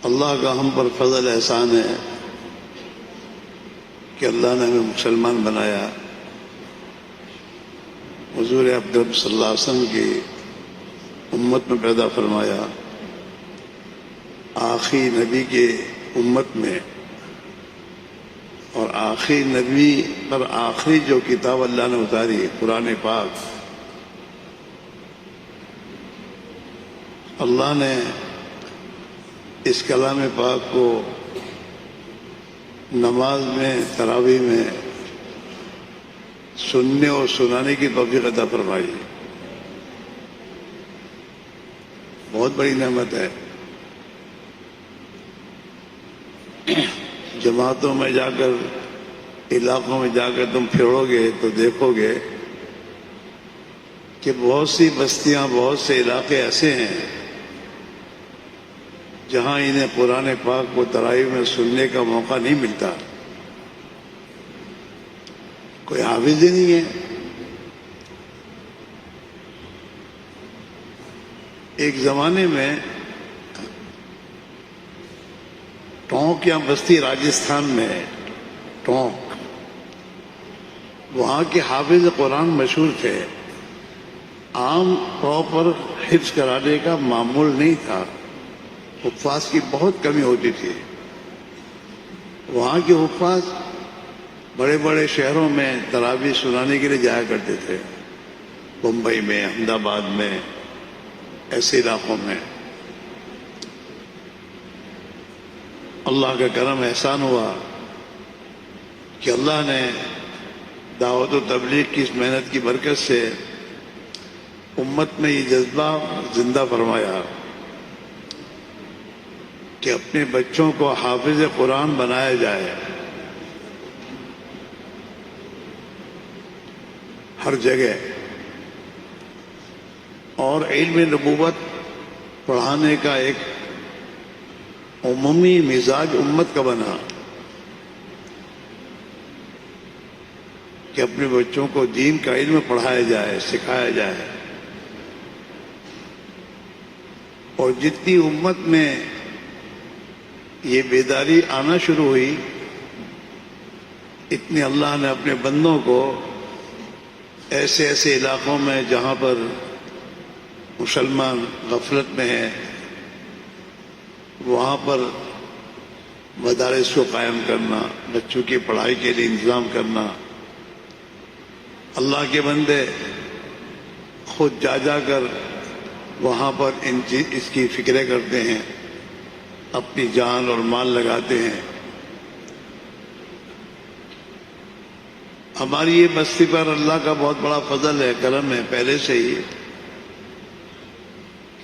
اللہ کا ہم پر فضل احسان ہے کہ اللہ نے ہمیں مسلمان بنایا، حضور اکرم صلی اللہ علیہ وسلم کی امت میں پیدا فرمایا، آخری نبی کے امت میں، اور آخری نبی پر آخری جو کتاب اللہ نے اتاری قرآن پاک، اللہ نے اس کلام پاک کو نماز میں، تراویح میں سننے اور سنانے کی توفیق عطا فرمائی۔ بہت بڑی نعمت ہے۔ جماعتوں میں جا کر، علاقوں میں جا کر تم پھرو گے تو دیکھو گے کہ بہت سی بستیاں، بہت سے علاقے ایسے ہیں جہاں انہیں قرآن پاک کو تراویح میں سننے کا موقع نہیں ملتا، کوئی حافظ ہی نہیں ہے۔ ایک زمانے میں ٹونک یا بستی راجستھان میں، ٹونک، وہاں کے حافظ قرآن مشہور تھے۔ عام طور پر حفظ کرانے کا معمول نہیں تھا، حفاظ کی بہت کمی ہوتی تھی۔ وہاں کے حفاظ بڑے بڑے شہروں میں تراویح سنانے کے لیے جایا کرتے تھے، بمبئی میں، احمد آباد میں، ایسے علاقوں میں۔ اللہ کا کرم احسان ہوا کہ اللہ نے دعوت و تبلیغ کی اس محنت کی برکت سے امت میں یہ جذبہ زندہ فرمایا کہ اپنے بچوں کو حافظ قرآن بنایا جائے۔ ہر جگہ، اور علم نبوت پڑھانے کا ایک عمومی مزاج امت کا بنا کہ اپنے بچوں کو دین کا علم پڑھایا جائے، سکھایا جائے۔ اور جتنی امت میں یہ بیداری آنا شروع ہوئی، اتنی اللہ نے اپنے بندوں کو ایسے ایسے علاقوں میں جہاں پر مسلمان غفلت میں ہیں، وہاں پر مدارس کو قائم کرنا، بچوں کی پڑھائی کے لیے انتظام کرنا۔ اللہ کے بندے خود جا جا کر وہاں پر اس کی فکریں کرتے ہیں، اپنی جان اور مال لگاتے ہیں۔ ہماری یہ بستی پر اللہ کا بہت بڑا فضل ہے، کرم ہے پہلے سے ہی،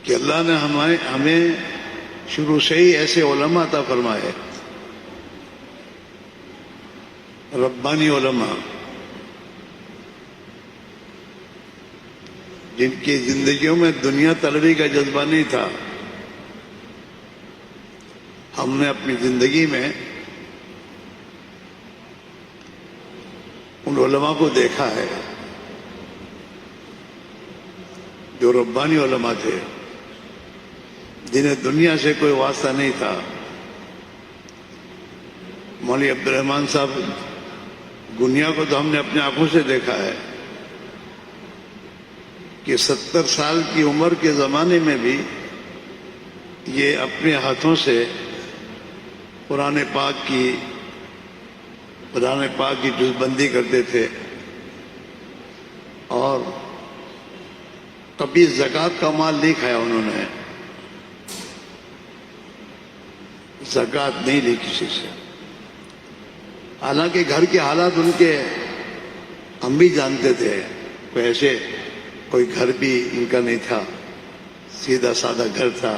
کہ اللہ نے ہمیں شروع سے ہی ایسے علماء عطا فرمائے، ربانی علماء، جن کی زندگیوں میں دنیا طلبی کا جذبہ نہیں تھا۔ ہم نے اپنی زندگی میں ان علماء کو دیکھا ہے جو ربانی علماء تھے، جنہیں دنیا سے کوئی واسطہ نہیں تھا۔ مولوی عبد الرحمن صاحب گنیا کو تو ہم نے اپنے آنکھوں سے دیکھا ہے کہ 70 سال کی عمر کے زمانے میں بھی یہ اپنے ہاتھوں سے قرآن پاک کی جز بندی کرتے تھے، اور کبھی زکوٰۃ کا مال نہیں کھایا انہوں نے، زکوٰۃ نہیں لی کسی سے۔ حالانکہ گھر کے حالات ان کے ہم بھی جانتے تھے، کوئی گھر بھی ان کا نہیں تھا، سیدھا سادہ گھر تھا،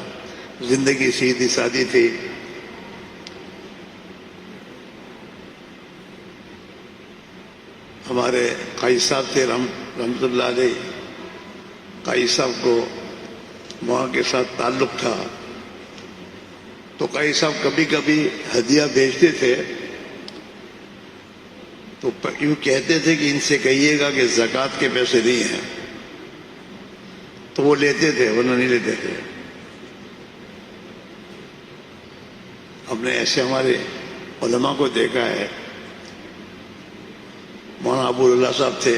زندگی سیدھی سادی تھی۔ ہمارے قاضی صاحب تھے رحمت اللہ علیہ، قاضی صاحب کو وہاں کے ساتھ تعلق تھا، تو قاضی صاحب کبھی کبھی ہدیہ بھیجتے تھے، تو یوں کہتے تھے کہ ان سے کہیے گا کہ زکوٰۃ کے پیسے نہیں ہیں، تو وہ لیتے تھے، ورنہ نہیں لیتے تھے۔ ہم نے ایسے ہمارے علماء کو دیکھا ہے. مولانا ابو اللہ صاحب تھے,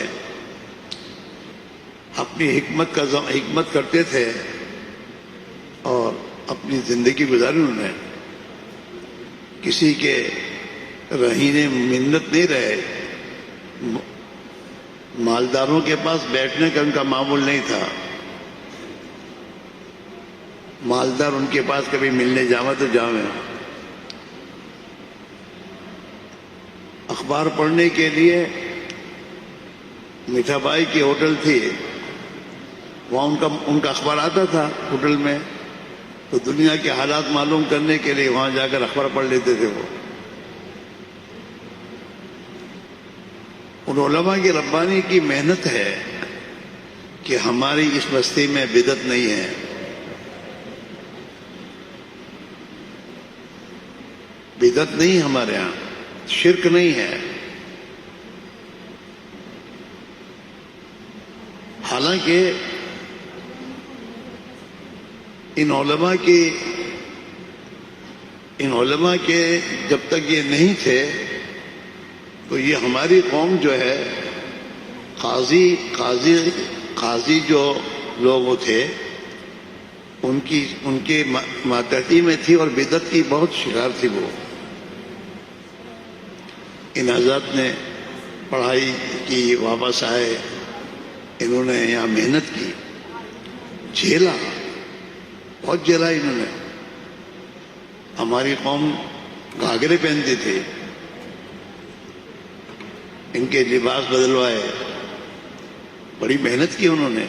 اپنی حکمت کرتے تھے اور اپنی زندگی گزاری. انہوں نے کسی کے رہینے منت نہیں رہے. مالداروں کے پاس بیٹھنے کا ان کا معمول نہیں تھا. مالدار ان کے پاس کبھی ملنے جاوا تو جاویں. اخبار پڑھنے کے لیے میٹھا بائی کی ہوٹل تھی, وہاں ان کا اخبار آتا تھا ہوٹل میں, تو دنیا کے حالات معلوم کرنے کے لیے وہاں جا کر اخبار پڑھ لیتے تھے. وہ ان علماء کی ربانی کی محنت ہے کہ ہماری اس بستی میں بدعت نہیں ہے. بدعت نہیں ہمارے ہاں, شرک نہیں ہے. حالانکہ ان علماء کے جب تک یہ نہیں تھے تو یہ ہماری قوم جو ہے, قاضی جو لوگ تھے ان کے ماتحتی میں تھی اور بدعت کی بہت شکار تھی. وہ ان حضرات نے پڑھائی کی, واپس آئے, انہوں نے یہاں محنت کی, جھیلا, بہت جھیلا انہوں نے. ہماری قوم گھاگرے پہنتی تھی, ان کے لباس بدلوائے, بڑی محنت کی انہوں نے.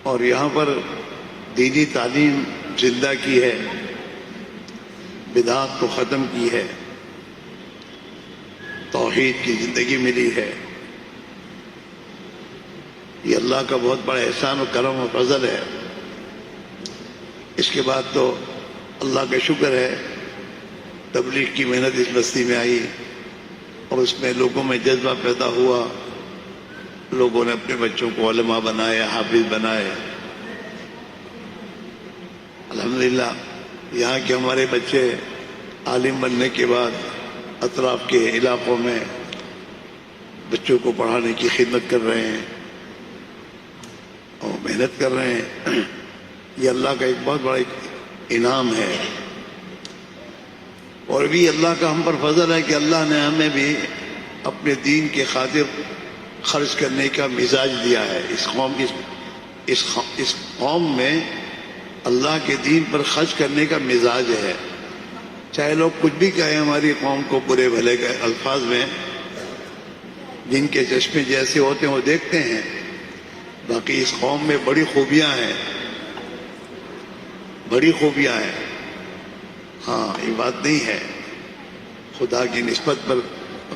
اور یہاں پر دینی تعلیم زندہ کی ہے, بدعات کو ختم کی ہے, توحید کی زندگی ملی ہے. یہ اللہ کا بہت بڑا احسان و کرم و فضل ہے. اس کے بعد تو اللہ کا شکر ہے تبلیغ کی محنت اس بستی میں آئی اور اس میں لوگوں میں جذبہ پیدا ہوا. لوگوں نے اپنے بچوں کو علماء بنائے, حافظ بنائے. الحمدللہ یہاں کے ہمارے بچے عالم بننے کے بعد اطراف کے علاقوں میں بچوں کو پڑھانے کی خدمت کر رہے ہیں اور محنت کر رہے ہیں. یہ اللہ کا ایک بہت بڑا انعام ہے. اور بھی اللہ کا ہم پر فضل ہے کہ اللہ نے ہمیں بھی اپنے دین کے خاطر خرچ کرنے کا مزاج دیا ہے. اس قوم میں اللہ کے دین پر خرچ کرنے کا مزاج ہے. چاہے لوگ کچھ بھی کہیں ہماری قوم کو برے بھلے کے الفاظ میں, جن کے چشمے جیسے ہوتے ہیں وہ دیکھتے ہیں. باقی اس قوم میں بڑی خوبیاں ہیں, بڑی خوبیاں ہیں. ہاں, یہ بات نہیں ہے. خدا کی نسبت پر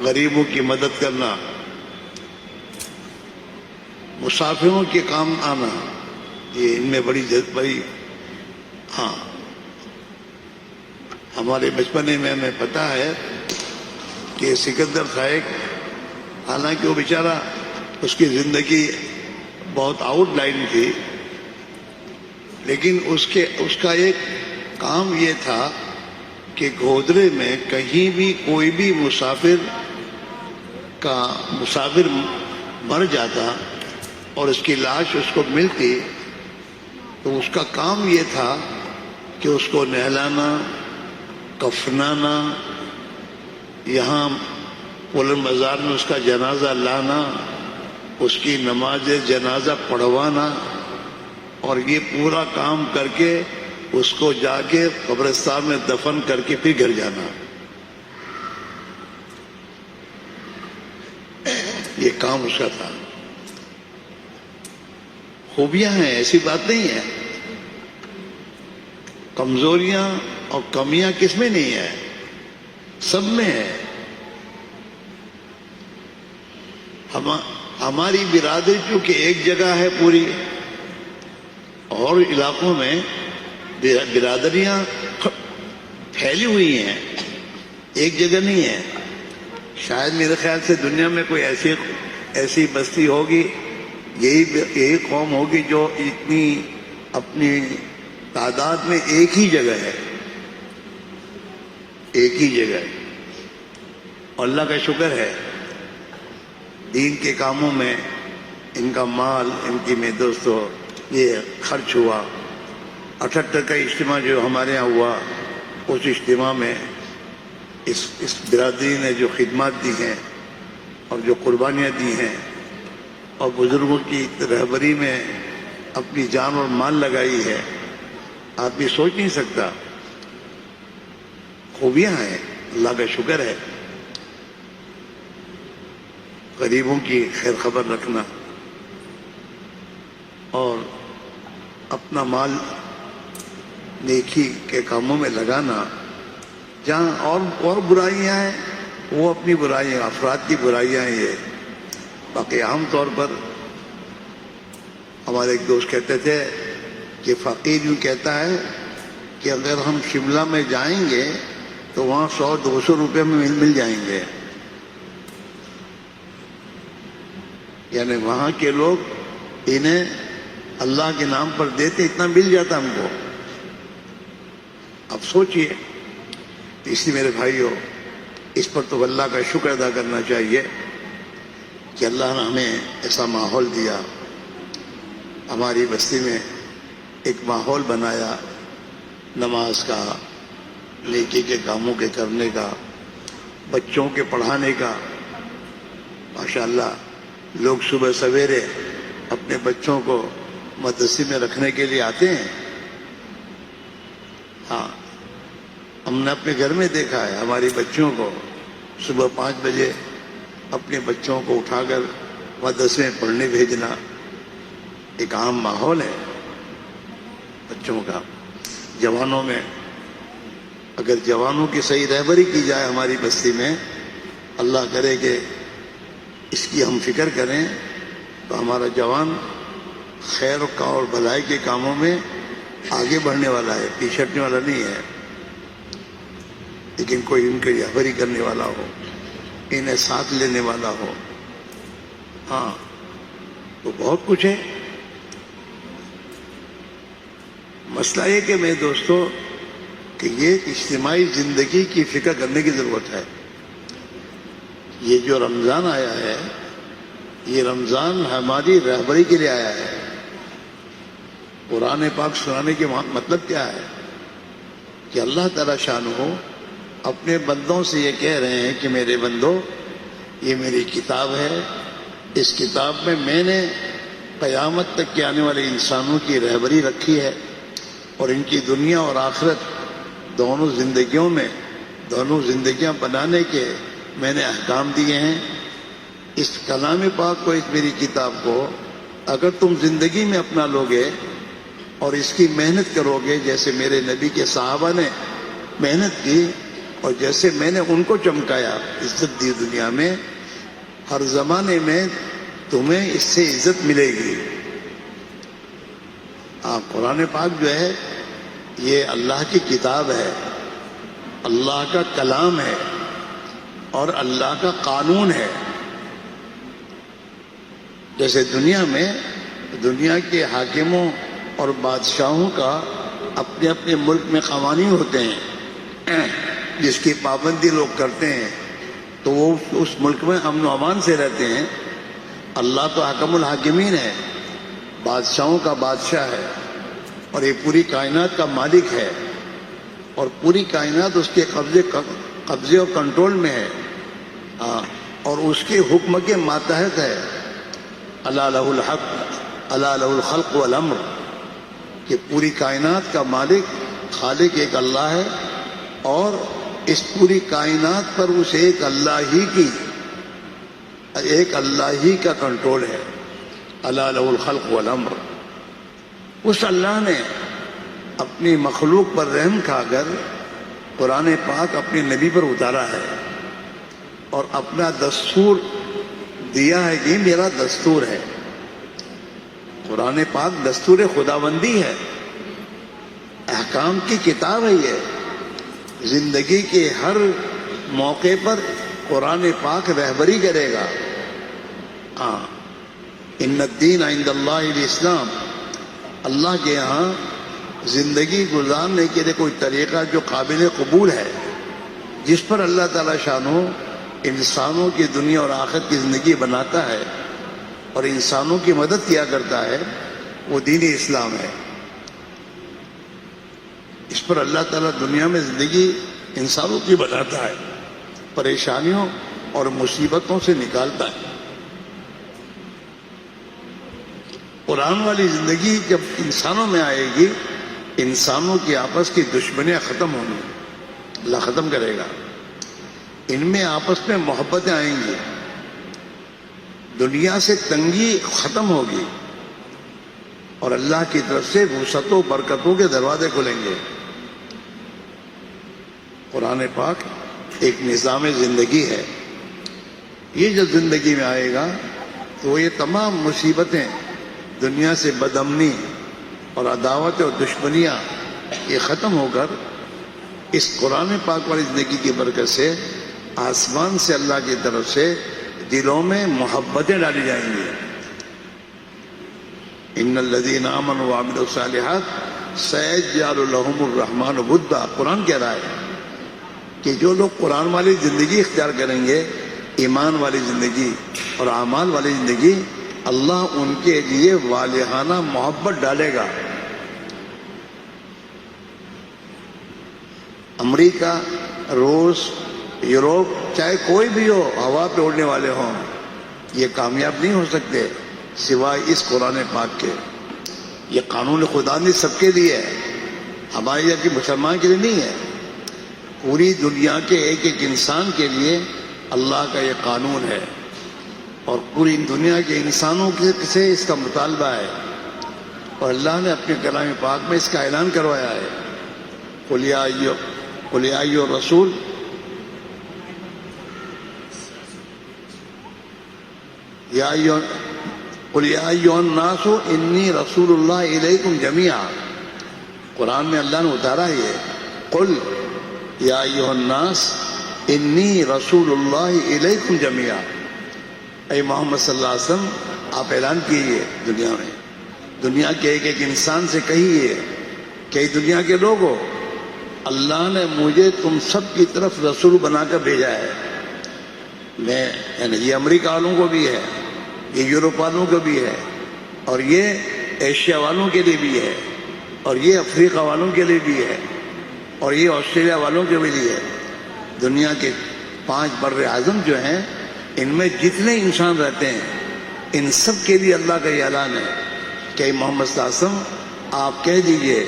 غریبوں کی مدد کرنا, مسافروں کے کام آنا, یہ ان میں بڑی ہاں. ہمارے بچپنے میں ہمیں پتا ہے کہ سکندر صاحب, حالانکہ وہ بیچارہ اس کی زندگی بہت آؤٹ لائن تھی, لیکن اس کا ایک کام یہ تھا کہ گودرے میں کہیں بھی کوئی بھی مسافر مر جاتا اور اس کی لاش اس کو ملتی تو اس کا کام یہ تھا کہ اس کو نہلانا, کفنانا, یہاں پولن بازار میں اس کا جنازہ لانا, اس کی نماز جنازہ پڑھوانا, اور یہ پورا کام کر کے اس کو جا کے قبرستان میں دفن کر کے پھر گھر جانا. یہ کام اس کا تھا. خوبیاں ہیں, ایسی بات نہیں ہے. کمزوریاں اور کمیاں کس میں نہیں ہے, سب میں ہے. ہماری برادری چونکہ ایک جگہ ہے پوری, اور علاقوں میں برادریاں پھیلی ہوئی ہیں, ایک جگہ نہیں ہے. شاید میرے خیال سے دنیا میں کوئی ایسی بستی ہوگی, یہی قوم ہوگی جو اتنی اپنی تعداد میں ایک ہی جگہ ہے. ایک ہی جگہ. اور اللہ کا شکر ہے دین کے کاموں میں ان کا مال، ان کی میں دوستو یہ خرچ ہوا. 78 کا اجتماع جو ہمارے ہاں ہوا، اس اجتماع میں اس برادری نے جو خدمات دی ہیں اور جو قربانیاں دی ہیں اور بزرگوں کی رہبری میں اپنی جان اور مال لگائی ہے، آپ بھی سوچ نہیں سکتا. خوبیاں ہیں، اللہ کا شکر ہے. غریبوں کی خیر خبر رکھنا اور اپنا مال نیکی کے کاموں میں لگانا. جہاں اور برائیاں ہیں وہ اپنی برائیاں، افراد کی برائیاں ہیں یہ. باقی عام طور پر ہمارے ایک دوست کہتے تھے کہ فقیر یوں کہتا ہے کہ اگر ہم شملہ میں جائیں گے تو وہاں 100-200 روپے میں مل جائیں گے. یعنی وہاں کے لوگ انہیں اللہ کے نام پر دیتے، اتنا مل جاتا ہم کو. اب سوچئے. اس لیے میرے بھائیوں، اس پر تو اللہ کا شکر ادا کرنا چاہیے کہ اللہ نے ہمیں ایسا ماحول دیا، ہماری بستی میں ایک ماحول بنایا نماز کا، نیکی کے کاموں کے کرنے کا، بچوں کے پڑھانے کا. ماشاءاللہ لوگ صبح سویرے اپنے بچوں کو مدرسے میں رکھنے کے لیے آتے ہیں. ہاں، ہم نے اپنے گھر میں دیکھا ہے ہماری بچوں کو صبح 5 بجے اپنے بچوں کو اٹھا کر مدرسے میں پڑھنے بھیجنا ایک عام ماحول ہے بچوں کا. جوانوں میں اگر جوانوں کی صحیح رہبری کی جائے ہماری بستی میں، اللہ کرے کہ اس کی ہم فکر کریں، تو ہمارا جوان خیر کا اور بھلائی کے کاموں میں آگے بڑھنے والا ہے، پیچھے ہٹنے والا نہیں ہے. لیکن کوئی ان کی رہبری کرنے والا ہو، انہیں ساتھ لینے والا ہو، ہاں تو بہت کچھ ہے. مسئلہ یہ کہ میں دوستو کہ یہ اجتماعی زندگی کی فکر کرنے کی ضرورت ہے. یہ جو رمضان آیا ہے، یہ رمضان ہماری رہبری کے لیے آیا ہے. قرآن پاک سنانے کے مطلب کیا ہے کہ اللہ تعالی شانہ اپنے بندوں سے یہ کہہ رہے ہیں کہ میرے بندو، یہ میری کتاب ہے، اس کتاب میں نے قیامت تک کے آنے والے انسانوں کی رہبری رکھی ہے اور ان کی دنیا اور آخرت دونوں زندگیاں بنانے کے میں نے احکام دیے ہیں. اس کلام پاک کو، اس میری کتاب کو اگر تم زندگی میں اپنا لوگے اور اس کی محنت کرو گے، جیسے میرے نبی کے صحابہ نے محنت کی اور جیسے میں نے ان کو چمکایا، عزت دی دنیا میں، ہر زمانے میں تمہیں اس سے عزت ملے گی. قرآن پاک جو ہے یہ اللہ کی کتاب ہے، اللہ کا کلام ہے اور اللہ کا قانون ہے. جیسے دنیا کے حاکموں اور بادشاہوں کا اپنے اپنے ملک میں قوانین ہوتے ہیں جس کی پابندی لوگ کرتے ہیں تو وہ اس ملک میں امن و امان سے رہتے ہیں. اللہ تو حکم الحاکمین ہے، بادشاہوں کا بادشاہ ہے اور یہ پوری کائنات کا مالک ہے اور پوری کائنات اس کے قبضے اور کنٹرول میں ہے اور اس کے حکم کے ماتحت ہے. الا لہ الحق الا لہ الخلق والامر، کہ پوری کائنات کا مالک خالق ایک اللہ ہے اور اس پوری کائنات پر اس ایک اللہ ہی کا کنٹرول ہے. الا لہ الخلق والامر. اس اللہ نے اپنی مخلوق پر رحم کھا کر قرآن پاک اپنے نبی پر اتارا ہے اور اپنا دستور دیا ہے کہ میرا دستور ہے. قرآن پاک دستور خداوندی ہے، احکام کی کتاب ہے. یہ زندگی کے ہر موقع پر قرآن پاک رہبری کرے گا. ان الدین عند اللہ الاسلام، اللہ کے یہاں زندگی گزارنے کے لیے کوئی طریقہ جو قابل قبول ہے جس پر اللہ تعالیٰ شانو انسانوں کی دنیا اور آخرت کی زندگی بناتا ہے اور انسانوں کی مدد کیا کرتا ہے، وہ دین اسلام ہے۔ اس پر اللہ تعالیٰ دنیا میں زندگی انسانوں کی بناتا ہے، پریشانیوں اور مصیبتوں سے نکالتا ہے۔ قرآن والی زندگی جب انسانوں میں آئے گی، انسانوں کی آپس کی دشمنیاں ختم ہوں گی، اللہ ختم کرے گا۔ ان میں آپس میں محبتیں آئیں گی، دنیا سے تنگی ختم ہوگی اور اللہ کی طرف سے وسعتوں برکتوں کے دروازے کھلیں گے۔ قرآن پاک ایک نظام زندگی ہے۔ یہ جب زندگی میں آئے گا تو یہ تمام مصیبتیں، دنیا سے بدامنی اور عداوت اور دشمنیاں، یہ ختم ہو کر اس قرآن پاک والی زندگی کی برکت سے آسمان سے اللہ کی طرف سے دلوں میں محبتیں ڈالی جائیں گی۔ ان الذین آمنوا وعملوا الصالحات سیجعل لهم الرحمن ودا، قرآن کہہ رہا ہے کہ جو لوگ قرآن والی زندگی اختیار کریں گے، ایمان والی زندگی اور اعمال والی زندگی، اللہ ان کے لیے والہانہ محبت ڈالے گا۔ امریکہ، روس، یوروپ، چاہے کوئی بھی ہو، ہوا پہ اڑنے والے ہوں، یہ کامیاب نہیں ہو سکتے سوائے اس قرآن پاک کے۔ یہ قانون خدا نے سب کے لیے ہے، ہمارے یہاں کے مسلمان کے لیے نہیں ہے، پوری دنیا کے ایک ایک انسان کے لیے اللہ کا یہ قانون ہے، اور پوری دنیا کے انسانوں سے اس کا مطالبہ ہے، اور اللہ نے اپنے کلام پاک میں اس کا اعلان کروایا ہے۔ قل یا ایھا الرسول قل یا ایھا الناس انی رسول اللہ الیکم جمیعا، قرآن میں اللہ نے اتارا ہے، قل یا ایھا الناس انی رسول اللہ الیکم جمیعا، اے محمد صلی اللہ علیہ وسلم آپ اعلان کیجئے دنیا میں، دنیا کے ایک ایک انسان سے کہیے کہ دنیا کے لوگوں، اللہ نے مجھے تم سب کی طرف رسول بنا کر بھیجا ہے۔ میں یعنی یہ امریکہ والوں کو بھی ہے، یہ یورپ والوں کو بھی ہے، اور یہ ایشیا والوں کے لیے بھی ہے، اور یہ افریقہ والوں کے لیے بھی ہے، اور یہ آسٹریلیا والوں کے لیے ہے۔ دنیا کے 5 بر اعظم جو ہیں، ان میں جتنے انسان رہتے ہیں، ان سب کے لیے اللہ کا یہ اعلان ہے کہ محمد صلی اللہ علیہ وسلم آپ کہہ دیجئے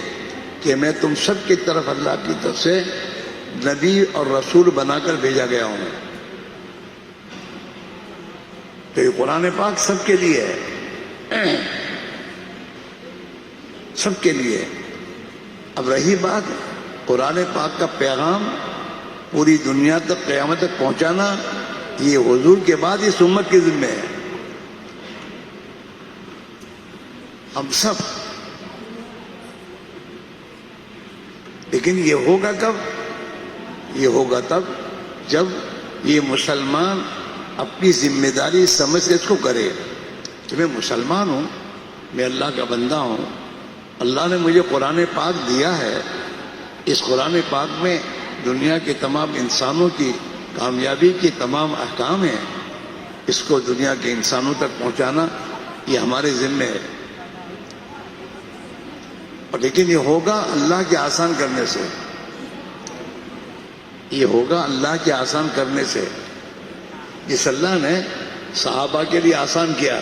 کہ میں تم سب کی طرف اللہ کی طرف سے نبی اور رسول بنا کر بھیجا گیا ہوں۔ تو یہ قرآن پاک سب کے لیے ہے، سب کے لیے۔ اب رہی بات قرآن پاک کا پیغام پوری دنیا تک قیامت تک پہنچانا، یہ حضور کے بعد اس امت کے ذمہ ہے، ہم سب۔ لیکن یہ ہوگا کب؟ یہ ہوگا تب جب یہ مسلمان اپنی ذمہ داری سمجھ کے اس کو کرے کہ میں مسلمان ہوں، میں اللہ کا بندہ ہوں، اللہ نے مجھے قرآن پاک دیا ہے، اس قرآن پاک میں دنیا کے تمام انسانوں کی کامیابی کے تمام احکام ہیں، اس کو دنیا کے انسانوں تک پہنچانا یہ ہمارے ذمہ ہے۔ اور لیکن یہ ہوگا اللہ کے آسان کرنے سے، یہ ہوگا اللہ کے آسان کرنے سے، جس اللہ نے صحابہ کے لیے آسان کیا۔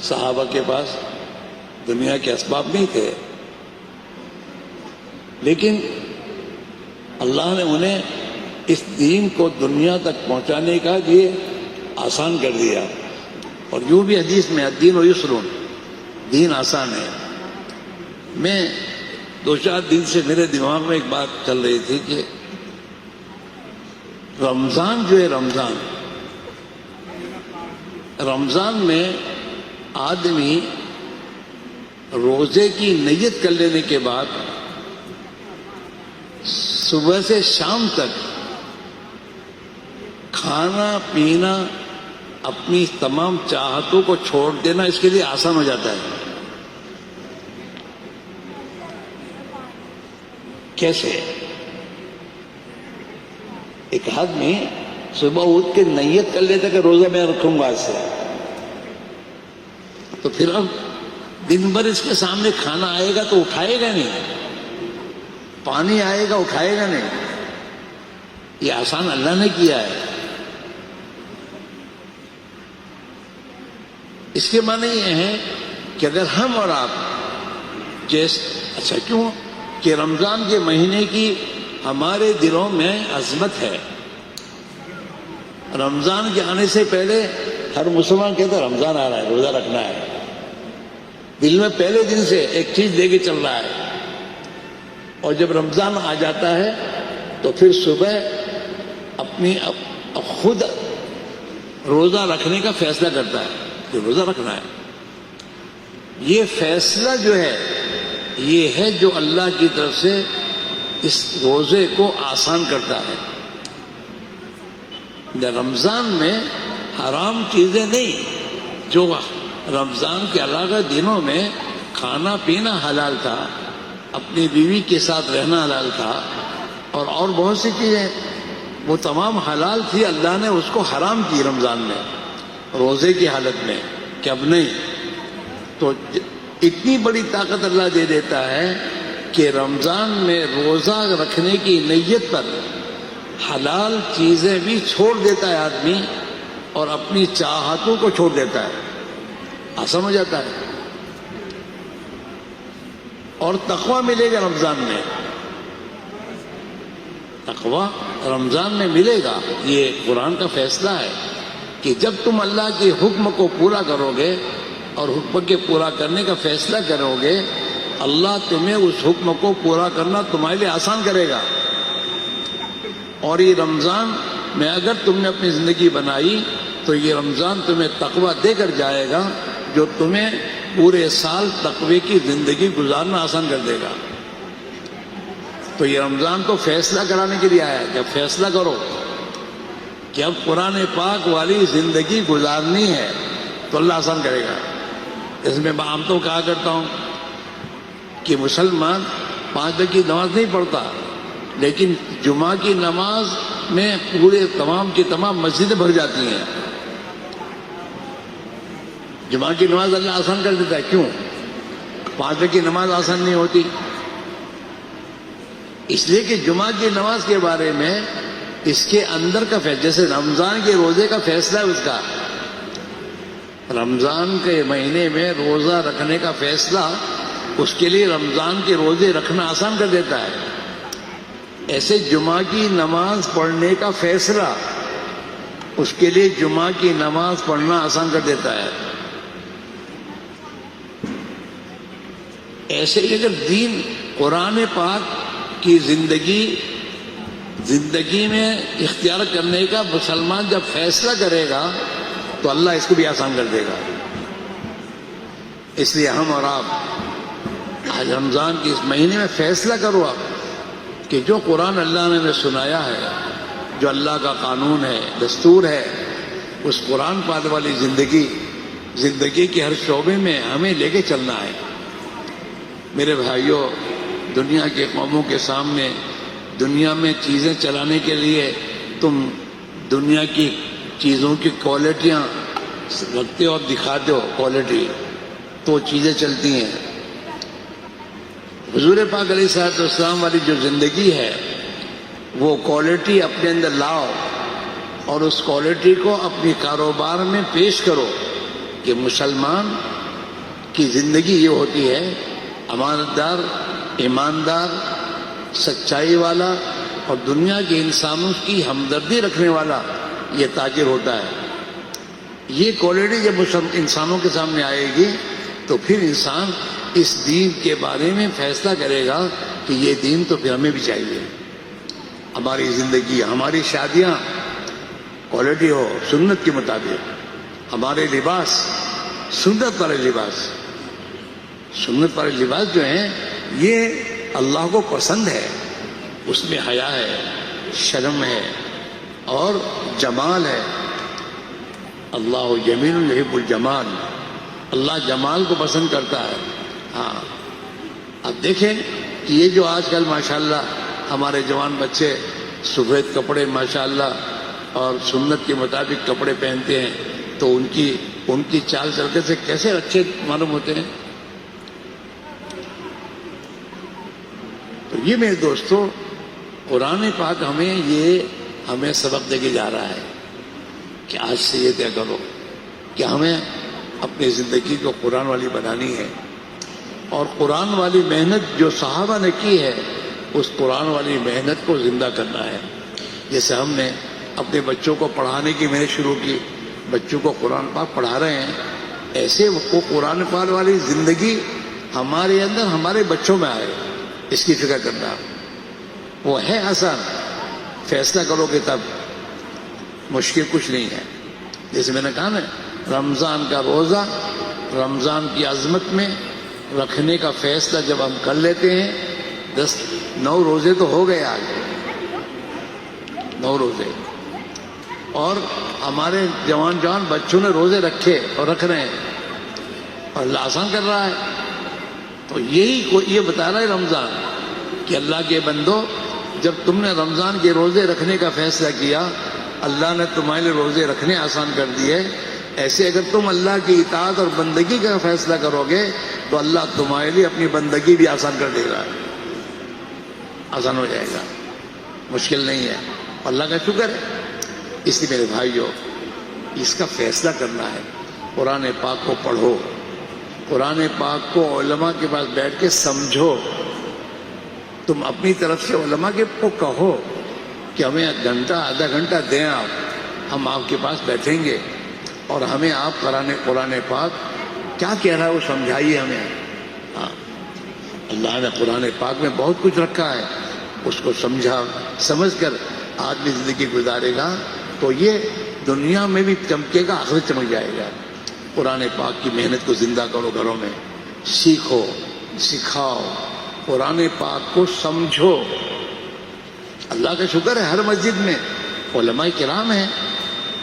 صحابہ کے پاس دنیا کے اسباب نہیں تھے، لیکن اللہ نے انہیں اس دین کو دنیا تک پہنچانے کا یہ آسان کر دیا۔ اور یوں بھی حدیث میں الدین یسر، دین آسان ہے۔ میں 2-4 دن سے میرے دماغ میں ایک بات چل رہی تھی کہ رمضان جو ہے، رمضان میں آدمی روزے کی نیت کر لینے کے بعد صبح سے شام تک کھانا پینا، اپنی تمام چاہتوں کو چھوڑ دینا اس کے لیے آسان ہو جاتا ہے۔ کیسے؟ ایک آدمی صبح اٹھ کے نیت کر لیتا کہ روزہ میں رکھوں گا آج سے، تو پھر اب دن بھر اس کے سامنے کھانا آئے گا تو اٹھائے گا نہیں، پانی آئے گا اٹھائے گا نہیں. یہ آسان اللہ نے کیا ہے. اس کے معنی یہ ہے کہ اگر ہم اور آپ اچھا کیوں کہ رمضان کے مہینے کی ہمارے دلوں میں عظمت ہے. رمضان کے آنے سے پہلے ہر مسلمان کہتا ہے رمضان آ رہا ہے، روزہ رکھنا ہے. دل میں پہلے دن سے ایک چیز لے کے چل رہا ہے، اور جب رمضان آ جاتا ہے تو پھر صبح اپنی خود روزہ رکھنے کا فیصلہ کرتا ہے کہ روزہ رکھنا ہے. یہ فیصلہ جو ہے یہ ہے جو اللہ کی طرف سے اس روزے کو آسان کرتا ہے. رمضان میں حرام چیزیں نہیں، جو رمضان کے علاوہ دنوں میں کھانا پینا حلال تھا، اپنی بیوی کے ساتھ رہنا حلال تھا، اور بہت سی چیزیں وہ تمام حلال تھی، اللہ نے اس کو حرام کی رمضان میں روزے کی حالت میں کہ اب نہیں. تو اتنی بڑی طاقت اللہ دے دیتا ہے کہ رمضان میں روزہ رکھنے کی نیت پر حلال چیزیں بھی چھوڑ دیتا ہے آدمی، اور اپنی چاہتوں کو چھوڑ دیتا ہے، آسان ہو جاتا ہے. اور تقویٰ ملے گا رمضان میں، تقویٰ رمضان میں ملے گا. یہ قرآن کا فیصلہ ہے کہ جب تم اللہ کے حکم کو پورا کرو گے اور حکم کے پورا کرنے کا فیصلہ کرو گے، اللہ تمہیں اس حکم کو پورا کرنا تمہارے لیے آسان کرے گا. اور یہ رمضان میں اگر تم نے اپنی زندگی بنائی تو یہ رمضان تمہیں تقویٰ دے کر جائے گا، جو تمہیں پورے سال تقوی کی زندگی گزارنا آسان کر دے گا. تو یہ رمضان تو فیصلہ کرانے کے لیے آیا ہے. جب فیصلہ کرو کہ اب قرآن پاک والی زندگی گزارنی ہے تو اللہ آسان کرے گا. اس میں عام تو کہا کرتا ہوں کہ مسلمان 5 وقت کی نماز نہیں پڑھتا، لیکن جمعہ کی نماز میں پورے تمام کی تمام مسجدیں بھر جاتی ہیں. جمعہ کی نماز اللہ آسان کر دیتا ہے. کیوں؟ 5 وقت کی نماز آسان نہیں ہوتی؟ اس لیے کہ جمعہ کی نماز کے بارے میں اس کے اندر کا فیصلہ، جیسے رمضان کے روزے کا فیصلہ ہے، اس کا رمضان کے مہینے میں روزہ رکھنے کا فیصلہ اس کے لیے رمضان کے روزے رکھنا آسان کر دیتا ہے. ایسے جمعہ کی نماز پڑھنے کا فیصلہ اس کے لیے جمعہ کی نماز پڑھنا آسان کر دیتا ہے. ایسے ہی اگر دین قرآن پاک کی زندگی میں اختیار کرنے کا مسلمان جب فیصلہ کرے گا تو اللہ اس کو بھی آسان کر دے گا. اس لیے ہم اور آپ آج رمضان کے اس مہینے میں فیصلہ کرو آپ کہ جو قرآن اللہ نے ہمیں سنایا ہے، جو اللہ کا قانون ہے، دستور ہے، اس قرآن پاک والی زندگی کے ہر شعبے میں ہمیں لے کے چلنا ہے. میرے بھائیوں، دنیا کے قوموں کے سامنے دنیا میں چیزیں چلانے کے لیے تم دنیا کی چیزوں کی کوالٹیاں رکھتے ہو اور دکھاتے ہو کوالٹی، تو چیزیں چلتی ہیں. حضور پاک علیہ الصلوۃ والسلام والی جو زندگی ہے وہ کوالٹی اپنے اندر لاؤ اور اس کوالٹی کو اپنی کاروبار میں پیش کرو کہ مسلمان کی زندگی یہ ہوتی ہے، امانت دار، ایماندار، سچائی والا اور دنیا کے انسانوں کی ہمدردی رکھنے والا یہ تاجر ہوتا ہے. یہ کوالٹی جب انسانوں کے سامنے آئے گی تو پھر انسان اس دین کے بارے میں فیصلہ کرے گا کہ یہ دین تو پھر ہمیں بھی چاہیے. ہماری زندگی، ہماری شادیاں کوالٹی ہو سنت کے مطابق، ہمارے لباس سنت والے لباس جو ہیں یہ اللہ کو پسند ہے. اس میں حیا ہے، شرم ہے اور جمال ہے. اللہ جمیل یحب الجمال، اللہ جمال کو پسند کرتا ہے. ہاں، اب دیکھیں کہ یہ جو آج کل ماشاءاللہ ہمارے جوان بچے سفید کپڑے ماشاءاللہ اور سنت کے مطابق کپڑے پہنتے ہیں تو ان کی چال چلتے سے کیسے اچھے معلوم ہوتے ہیں. تو یہ میرے دوستو قرآن پاک ہمیں سبق دے کے جا رہا ہے کہ آج سے یہ طے کرو کہ ہمیں اپنی زندگی کو قرآن والی بنانی ہے، اور قرآن والی محنت جو صحابہ نے کی ہے اس قرآن والی محنت کو زندہ کرنا ہے. جیسے ہم نے اپنے بچوں کو پڑھانے کی محنت شروع کی، بچوں کو قرآن پاک پڑھا رہے ہیں، ایسے وہ قرآن پاک والی زندگی ہمارے اندر ہمارے بچوں میں آئے، اس کی فکر کرنا. وہ ہے آسان، فیصلہ کرو گے تب، مشکل کچھ نہیں ہے. جیسے میں نے کہا نا، رمضان کا روزہ رمضان کی عظمت میں رکھنے کا فیصلہ جب ہم کر لیتے ہیں، 9 روزے تو ہو گئے، آج 9 روزے، اور ہمارے جوان بچوں نے روزے رکھے اور رکھ رہے ہیں، اور اللہ آسان کر رہا ہے. تو یہ بتا رہا ہے رمضان کہ اللہ کے بندو، جب تم نے رمضان کے روزے رکھنے کا فیصلہ کیا، اللہ نے تمہارے لیے روزے رکھنے آسان کر دیے. ایسے اگر تم اللہ کی اطاعت اور بندگی کا فیصلہ کرو گے تو اللہ تمہارے لیے اپنی بندگی بھی آسان کر دے گا، آسان ہو جائے گا، مشکل نہیں ہے. اللہ کا شکر ہے. اس لیے میرے بھائیو، اس کا فیصلہ کرنا ہے. قرآن پاک کو پڑھو، قرآن پاک کو علماء کے پاس بیٹھ کے سمجھو. تم اپنی طرف سے علماء کو کہو کہ ہمیں گھنٹہ آدھا گھنٹہ دیں آپ، ہم آپ کے پاس بیٹھیں گے اور ہمیں آپ قرآن پاک کیا کہہ رہا ہے وہ سمجھائیے ہمیں. ہاں، اللہ نے قرآن پاک میں بہت کچھ رکھا ہے، اس کو سمجھ کر آدمی زندگی گزارے گا تو یہ دنیا میں بھی چمکے گا، آخرت چمک جائے گا. قرآن پاک کی محنت کو زندہ کرو، گھروں میں سیکھو، سکھاؤ، قرآن پاک کو سمجھو. اللہ کا شکر ہے ہر مسجد میں علماء کرام ہیں.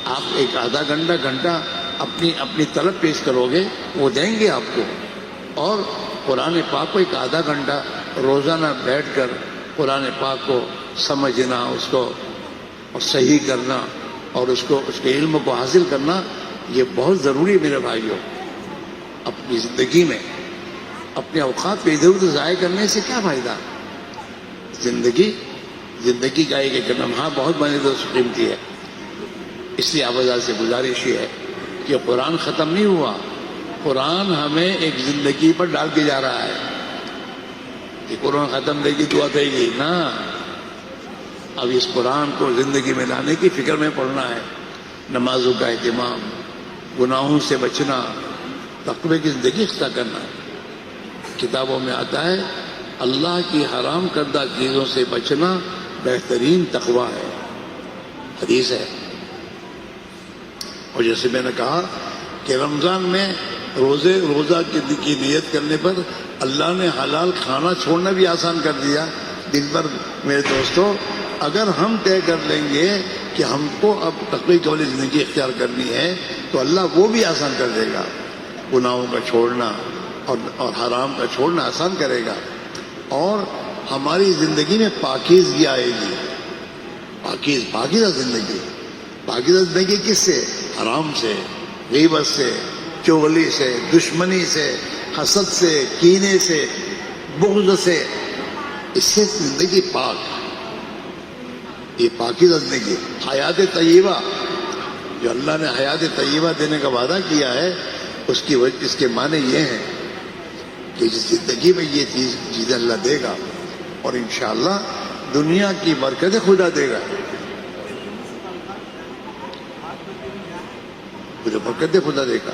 آپ ایک آدھا گھنٹہ اپنی طلب پیش کرو گے، وہ دیں گے آپ کو. اور قرآن پاک کو ایک آدھا گھنٹہ روزانہ بیٹھ کر قرآن پاک کو سمجھنا، اس کو صحیح کرنا اور اس کے علم کو حاصل کرنا، یہ بہت ضروری ہے میرے بھائیوں. اپنی زندگی میں اپنے اوقات پہ ادھر ادھر ضائع کرنے سے کیا فائدہ؟ زندگی کا ایک لمحہ بہت بڑی قیمتی ہے. اس لیے آپ سے گزارش یہ ہے کہ قرآن ختم نہیں ہوا، قرآن ہمیں ایک زندگی پر ڈال کے جا رہا ہے. کہ قرآن ختم دے گی دعا دے گی نا، اب اس قرآن کو زندگی میں لانے کی فکر میں پڑنا ہے. نمازوں کا اہتمام، گناہوں سے بچنا، تقوی کی زندگی اختیار کرنا. کتابوں میں آتا ہے اللہ کی حرام کردہ چیزوں سے بچنا بہترین تقوی ہے، حدیث ہے. اور جیسے میں نے کہا کہ رمضان میں روزہ کی نیت کرنے پر اللہ نے حلال کھانا چھوڑنا بھی آسان کر دیا. دن بھر میرے دوستو، اگر ہم طے کر لیں گے کہ ہم کو اب تقوی والی زندگی اختیار کرنی ہے تو اللہ وہ بھی آسان کر دے گا. گناہوں کا چھوڑنا اور حرام کا چھوڑنا آسان کرے گا، اور ہماری زندگی میں پاکیزگی آئے گی. پاکیزہ زندگی کس سے؟ حرام سے، غیبت سے، چغلی سے، دشمنی سے، حسد سے، کینے سے، بغض سے. اس سے زندگی پاک، یہ پاکیزہ زندگی. حیات طیبہ، جو اللہ نے حیات طیبہ دینے کا وعدہ کیا ہے، اس کے معنی یہ ہیں کہ جس زندگی میں یہ چیزیں اللہ دے گا، اور انشاءاللہ دنیا کی برکتیں خدا دے گا. مجھے برکتیں خدا دے گا.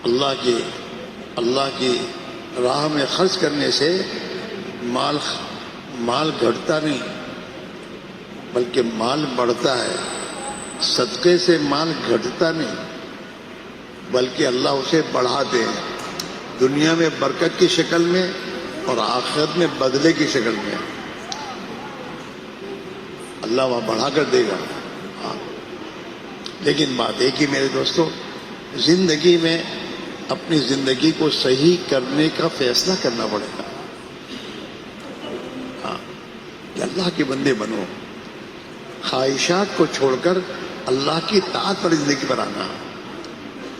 اللہ کی راہ میں خرچ کرنے سے مال گھٹتا نہیں بلکہ مال بڑھتا ہے. صدقے سے مال گھٹتا نہیں بلکہ اللہ اسے بڑھاتے ہیں، دنیا میں برکت کی شکل میں اور آخرت میں بدلے کی شکل میں. اللہ وہاں بڑھا کر دے گا. ہاں، لیکن بات ایک ہی میرے دوستو، زندگی میں اپنی زندگی کو صحیح کرنے کا فیصلہ کرنا پڑے گا. ہاں، کہ اللہ کے بندے بنو، خواہشات کو چھوڑ کر اللہ کی طاعت پر زندگی پر آنا،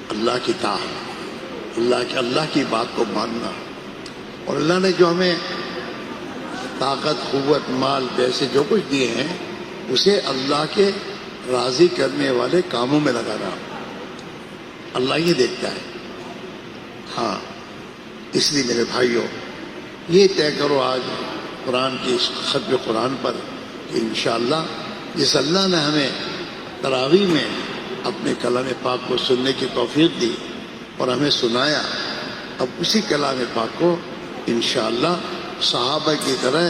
اللہ کی طاعت، اللہ کی بات کو ماننا۔ اور اللہ نے جو ہمیں طاقت، قوت، مال، پیسے جو کچھ دیے ہیں اسے اللہ کے راضی کرنے والے کاموں میں لگانا، اللہ یہ دیکھتا ہے۔ ہاں، اس لیے میرے بھائیوں یہ طے کرو آج قرآن کی اس ختم قرآن پر کہ انشاءاللہ جس اللہ نے ہمیں تراویح میں اپنے کلام پاک کو سننے کی توفیق دی اور ہمیں سنایا، اب اسی کلام پاک کو انشاءاللہ صحابہ کی طرح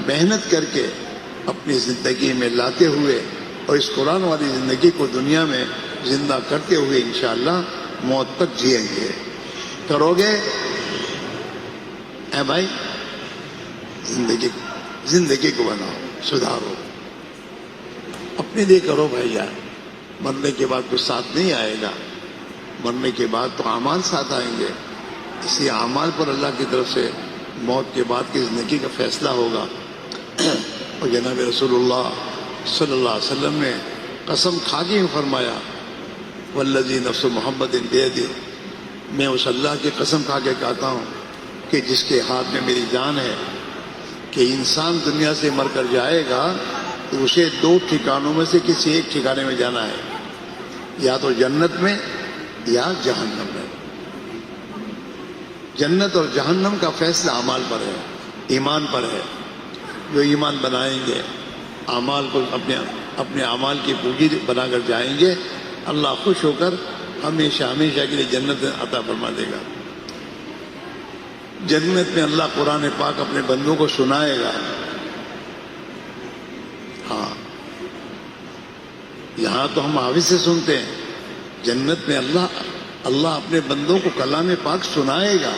محنت کر کے اپنی زندگی میں لاتے ہوئے اور اس قرآن والی زندگی کو دنیا میں زندہ کرتے ہوئے انشاءاللہ موت تک جئیں گے۔ کرو گے اے بھائی؟ زندگی کو بناؤ، سدھارو، اپنے لیے کرو بھائی یار۔ مرنے کے بعد کچھ ساتھ نہیں آئے گا، مرنے کے بعد تو اعمال ساتھ آئیں گے، اسی اعمال پر اللہ کی طرف سے موت کے بعد کی زندگی کا فیصلہ ہوگا۔ اور جناب رسول اللہ صلی اللہ علیہ وسلم نے قسم کھا کے فرمایا، والذی نفس محمد بیدہ، میں اس اللہ کی قسم کھا کے کہتا ہوں کہ جس کے ہاتھ میں میری جان ہے، کہ انسان دنیا سے مر کر جائے گا تو اسے دو ٹھکانوں میں سے کسی ایک ٹھکانے میں جانا ہے، یا تو جنت میں یا جہنم میں۔ جنت اور جہنم کا فیصلہ اعمال پر ہے، ایمان پر ہے۔ جو ایمان بنائیں گے، اعمال کو اپنے اعمال کی پونجی بنا کر جائیں گے، اللہ خوش ہو کر ہمیشہ ہمیشہ کے لیے جنت عطا فرما دے گا۔ جنت میں اللہ قرآن پاک اپنے بندوں کو سنائے گا۔ ہاں، یہاں تو ہم حافظ سے سنتے ہیں، جنت میں اللہ اپنے بندوں کو کلام پاک سنائے گا،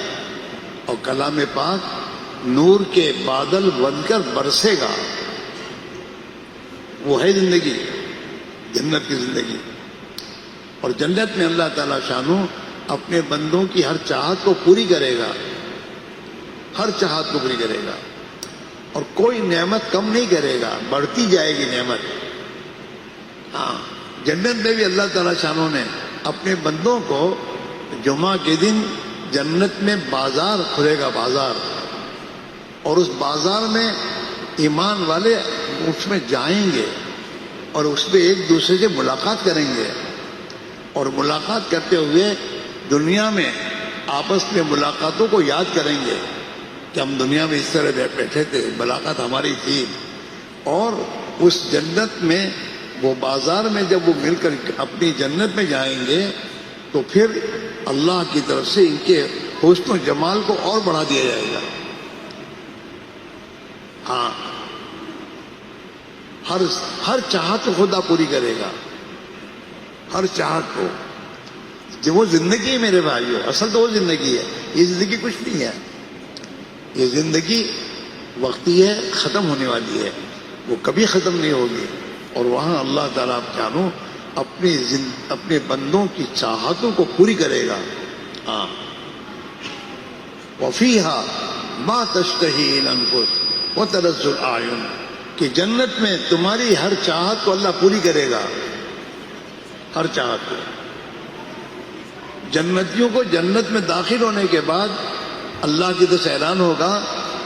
اور کلام پاک نور کے بادل بن کر برسے گا۔ وہ ہے زندگی، جنت کی زندگی۔ اور جنت میں اللہ تعالیٰ شانو اپنے بندوں کی ہر چاہت کو پوری کرے گا، ہر چاہت کو پوری کرے گا، اور کوئی نعمت کم نہیں کرے گا، بڑھتی جائے گی نعمت۔ ہاں، جنت میں بھی اللہ تعالیٰ شانو نے اپنے بندوں کو جمعہ کے دن جنت میں بازار کھلے گا، بازار، اور اس بازار میں ایمان والے اس میں جائیں گے اور اس میں ایک دوسرے سے ملاقات کریں گے، اور ملاقات کرتے ہوئے دنیا میں آپس میں ملاقاتوں کو یاد کریں گے کہ ہم دنیا میں اس طرح بیٹھے تھے، ملاقات ہماری تھی۔ اور اس جنت میں وہ بازار میں جب وہ مل کر اپنی جنت میں جائیں گے تو پھر اللہ کی طرف سے ان کے حسن و جمال کو اور بڑھا دیا جائے گا۔ ہاں، ہر چاہت کو خدا پوری کرے گا، ہر چاہت کو۔ جو وہ زندگی میرے بھائیو، اصل تو وہ زندگی ہے، یہ زندگی کچھ نہیں ہے، یہ زندگی وقتی ہے، ختم ہونے والی ہے، وہ کبھی ختم نہیں ہوگی۔ اور وہاں اللہ تعالیٰ آپ جانو اپنے بندوں کی چاہتوں کو پوری کرے گا۔ ہاں، وَفِيهَا مَا تَشْتَهِي الْأَنفُسُ وَتَلَذُّ الْأَعْيُنُ، کہ جنت میں تمہاری ہر چاہت کو اللہ پوری کرے گا، ہر چاہت کو۔ جنتیوں کو جنت میں داخل ہونے کے بعد اللہ کی طرف سے اعلان ہوگا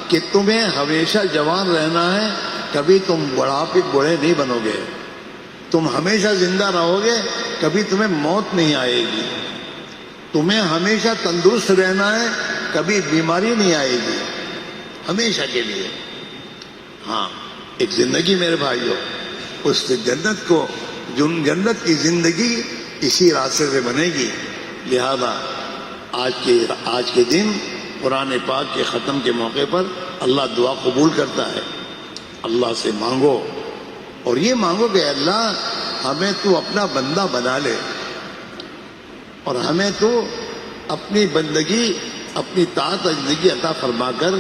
کہ تمہیں ہمیشہ جوان رہنا ہے، کبھی تم بوڑھے نہیں بنو گے، تم ہمیشہ زندہ رہو گے، کبھی تمہیں موت نہیں آئے گی، تمہیں ہمیشہ تندرست رہنا ہے، کبھی بیماری نہیں آئے گی، ہمیشہ کے لیے۔ ہاں، ایک زندگی میرے بھائیوں، اس جنت کو، جنت کی زندگی اسی راستے سے بنے گی۔ لہذا آج کے دن قرآن پاک کے ختم کے موقع پر اللہ دعا قبول کرتا ہے۔ اللہ سے مانگو، اور یہ مانگو کہ اللہ ہمیں تو اپنا بندہ بنا لے، اور ہمیں تو اپنی بندگی، اپنی طاعت زندگی عطا فرما کر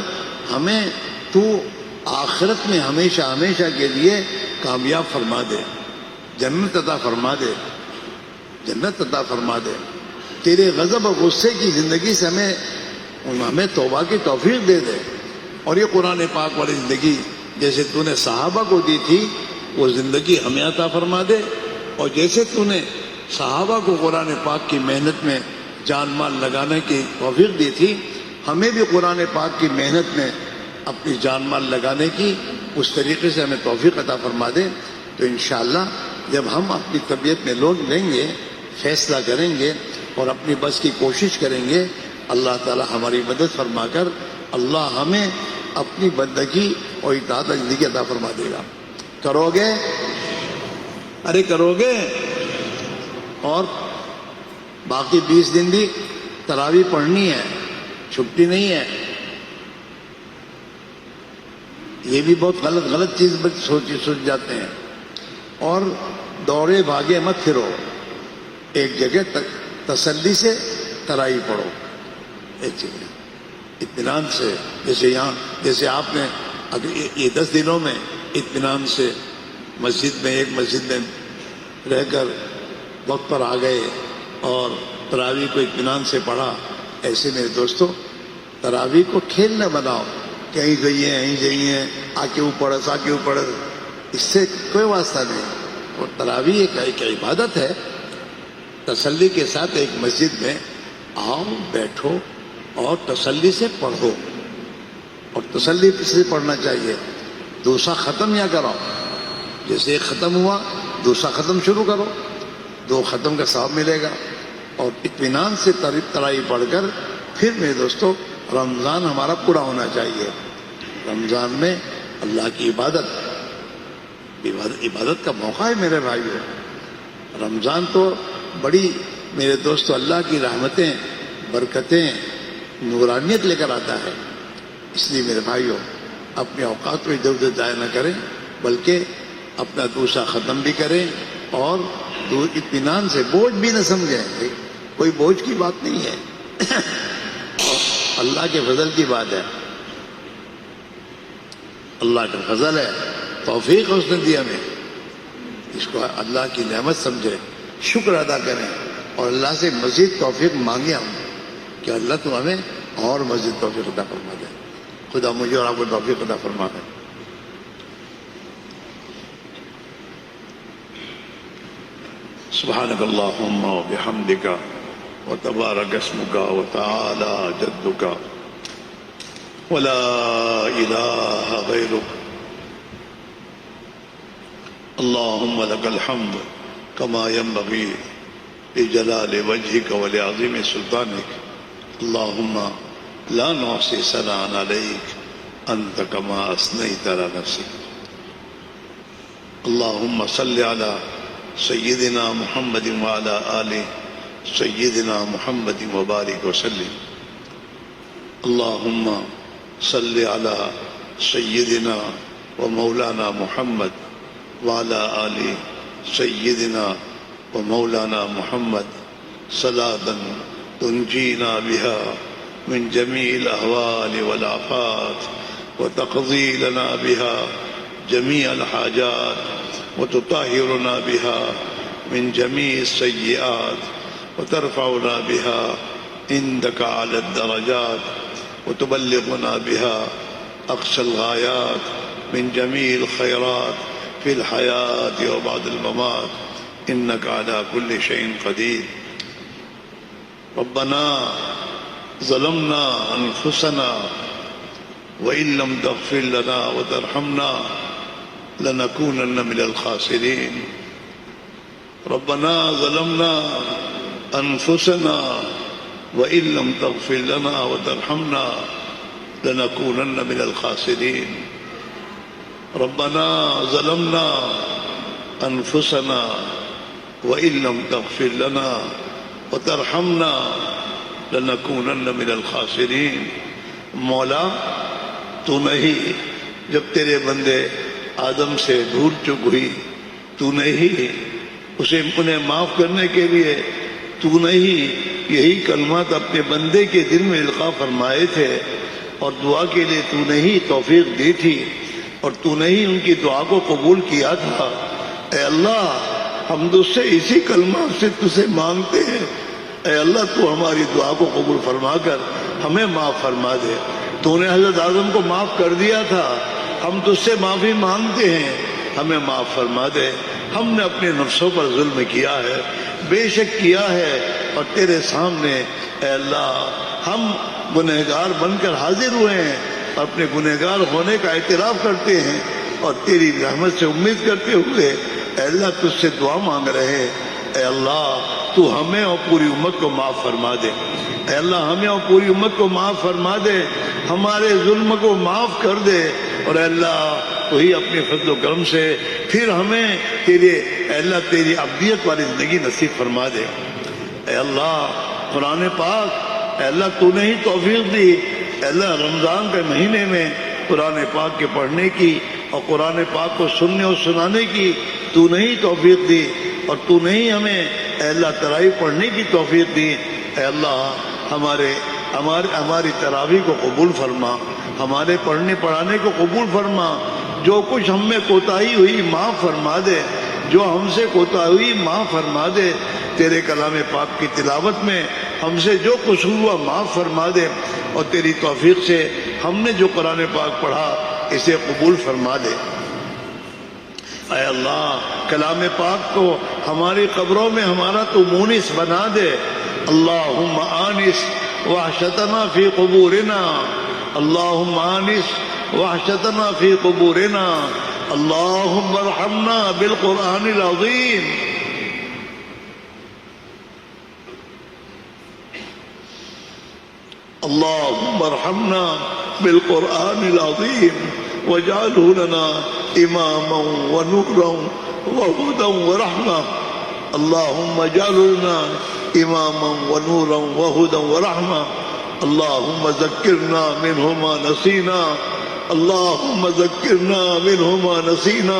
ہمیں تو آخرت میں ہمیشہ ہمیشہ کے لیے کامیاب فرما دے، جنت عطا فرما دے، جنت عطا فرما دے۔ تیرے غضب اور غصے کی زندگی سے ہمیں توبہ کی توفیق دے دے، اور یہ قرآن پاک والی زندگی جیسے تو نے صحابہ کو دی تھی وہ زندگی ہمیں عطا فرما دے، اور جیسے تو نے صحابہ کو قرآن پاک کی محنت میں جان مال لگانے کی توفیق دی تھی، ہمیں بھی قرآن پاک کی محنت میں اپنی جان مال لگانے کی اس طریقے سے ہمیں توفیق عطا فرما دے۔ تو انشاءاللہ جب ہم اپنی طبیعت میں لوگ لیں گے، فیصلہ کریں گے اور اپنی بس کی کوشش کریں گے، اللہ تعالی ہماری مدد فرما کر اللہ ہمیں اپنی بندگی اور اطاعت زندگی عطا فرما دے گا۔ کرو گے؟ ارے کرو گے؟ اور باقی 20 دن بھی تراویح پڑھنی ہے، چھٹی نہیں ہے۔ یہ بھی بہت غلط چیز سوچ جاتے ہیں۔ اور دوڑے بھاگے مت پھرو، ایک جگہ تسلی سے تراویح پڑھو، ایک جگہ اطمینان سے، جیسے آپ نے یہ 10 دنوں میں اطمینان سے ایک مسجد میں رہ کر وقت پر آ گئے اور تراویح کو اطمینان سے پڑھا۔ ایسے میرے دوستوں تراویح کو کھیل نہ بناؤ، کہیں جائیے آ کے اوپر، اس سے کوئی واسطہ نہیں۔ اور تراویح ایک عبادت ہے، تسلی کے ساتھ ایک مسجد میں آؤ، بیٹھو اور تسلی سے پڑھو، اور تسلی سے پڑھنا چاہیے۔ دوسرا ختم یا کرو، جیسے ایک ختم ہوا دوسرا ختم شروع کرو، 2 ختم کا ثواب ملے گا۔ اور اطمینان سے تراویح پڑھ کر پھر میرے دوستوں رمضان ہمارا پورا ہونا چاہیے۔ رمضان میں اللہ کی عبادت کا موقع ہے میرے بھائیوں۔ رمضان تو بڑی میرے دوستو اللہ کی رحمتیں، برکتیں، نورانیت لے کر آتا ہے۔ اس لیے میرے بھائیوں اپنے اوقات میں ادھر ادھر ضائع نہ کریں، بلکہ اپنا دوسرا ختم بھی کریں اور اطمینان سے، بوجھ بھی نہ سمجھیں، کوئی بوجھ کی بات نہیں ہے، اللہ کے فضل کی بات ہے، اللہ کا فضل ہے، توفیق اس نے دی ہمیں، اس کو اللہ کی نعمت سمجھے، شکر ادا کریں اور اللہ سے مزید توفیق مانگیں ہم کہ اللہ تو ہمیں اور مزید توفیق عطا فرما دے۔ خدا مجھے اور آپ کو توفیق عطا فرما دے۔ سبحانک اللہم وبحمدک وتبارک اسمک وتعالی جدک ولا الہ غیرک اللہم لک الحمد کما ینبغی لجلال وجہک ولعظیم سلطانک اللہم لا نحصی ثناء علیک انت کما اثنیت علی نفسک اللہم صل علی سیدنا محمد وعلی آل سیدنا محمد وبارک وسلم اللہم صل علی سیدنا و مولانا محمد وعلی آل سیدنا و مولانا محمد صلاۃ تنجینا بها من جمیع الاحوال والآفات وتقضی لنا بها جمیع الحاجات وتطهرنا بها من جميع السيئات وترفعنا بها عندك على الدرجات وتبلغنا بها أقصى الغايات من جميع الخيرات في الحياة وبعد الممات إنك على كل شيء قدير ربنا ظلمنا أنفسنا وإن لم تغفر لنا وترحمنا لنكونن من الخاسرين ربنا ظلمنا أنفسنا وإن لم تغفر لنا وترحمنا لنكونن من الخاسرين ربنا ظلمنا أنفسنا وإن لم تغفر لنا وترحمنا لنكونن من الخاسرين مولا تو نہیں، جب تیرے بندے آدم سے بھول چک ہوئی تو نہیں، انہیں معاف کرنے کے لیے تو نہیں یہی کلمات اپنے بندے کے دل میں القاء فرمائے تھے اور دعا کے لیے تو نہیں توفیق دی تھی اور تو نہیں ان کی دعا کو قبول کیا تھا۔ اے اللہ ہم تجھ سے اسی کلمات سے تجھے مانگتے ہیں، اے اللہ تو ہماری دعا کو قبول فرما کر ہمیں معاف فرما دے۔ تو نے حضرت آدم کو معاف کر دیا تھا، ہم تجھ سے معافی مانگتے ہیں، ہمیں معاف فرما دے، ہم نے اپنے نفسوں پر ظلم کیا ہے، بے شک کیا ہے، اور تیرے سامنے اے اللہ ہم گنہگار بن کر حاضر ہوئے ہیں، اپنے گنہگار ہونے کا اعتراف کرتے ہیں، اور تیری رحمت سے امید کرتے ہوئے اے اللہ تجھ سے دعا مانگ رہے ہیں۔ اے اللہ تو ہمیں اور پوری امت کو معاف فرما دے، اے اللہ ہمیں اور پوری امت کو معاف فرما دے، ہمارے ظلم کو معاف کر دے، اور اے اللہ تو ہی اپنے فضل و کرم سے پھر ہمیں تیرے اے اللہ تیری عبدیت والی زندگی نصیب فرما دے۔ اے اللہ قرآن پاک اے اللہ تو نے ہی توفیق دی، اے اللہ رمضان کے مہینے میں قرآن پاک کے پڑھنے کی اور قرآن پاک کو سننے اور سنانے کی تو نے ہی توفیق دی، اور تو نے ہی ہمیں اے اللہ تراویح پڑھنے کی توفیق دی۔ اے اللہ ہماری تراویح کو قبول فرما، ہمارے پڑھنے پڑھانے کو قبول فرما، جو کچھ ہم میں کوتاہی ہوئی معاف فرما دے، جو ہم سے کوتاہی ہوئی معاف فرما دے، تیرے کلام پاک کی تلاوت میں ہم سے جو قصور ہوا معاف فرما دے، اور تیری توفیق سے ہم نے جو قرآن پاک پڑھا اسے قبول فرما دے۔ اے اللہ کلام پاک کو ہماری قبروں میں ہمارا تو مونس بنا دے۔ اللہم آنس وحشتنا فی قبورنا، اللہم آنس وحشتنا فی قبورنا، اللہم ارحمنا بالقرآن العظیم۔ اللہم ارحمنا بالقرآن العظیم واجعلہ لنا اماما ونورا وہدا ورحمہ، اللہم اجعل لنا اماما ونورا وہدا ورحمہ، اللہم ذکرنا منہ ما نسینا، اللہم ذکرنا منہ ما نسینا،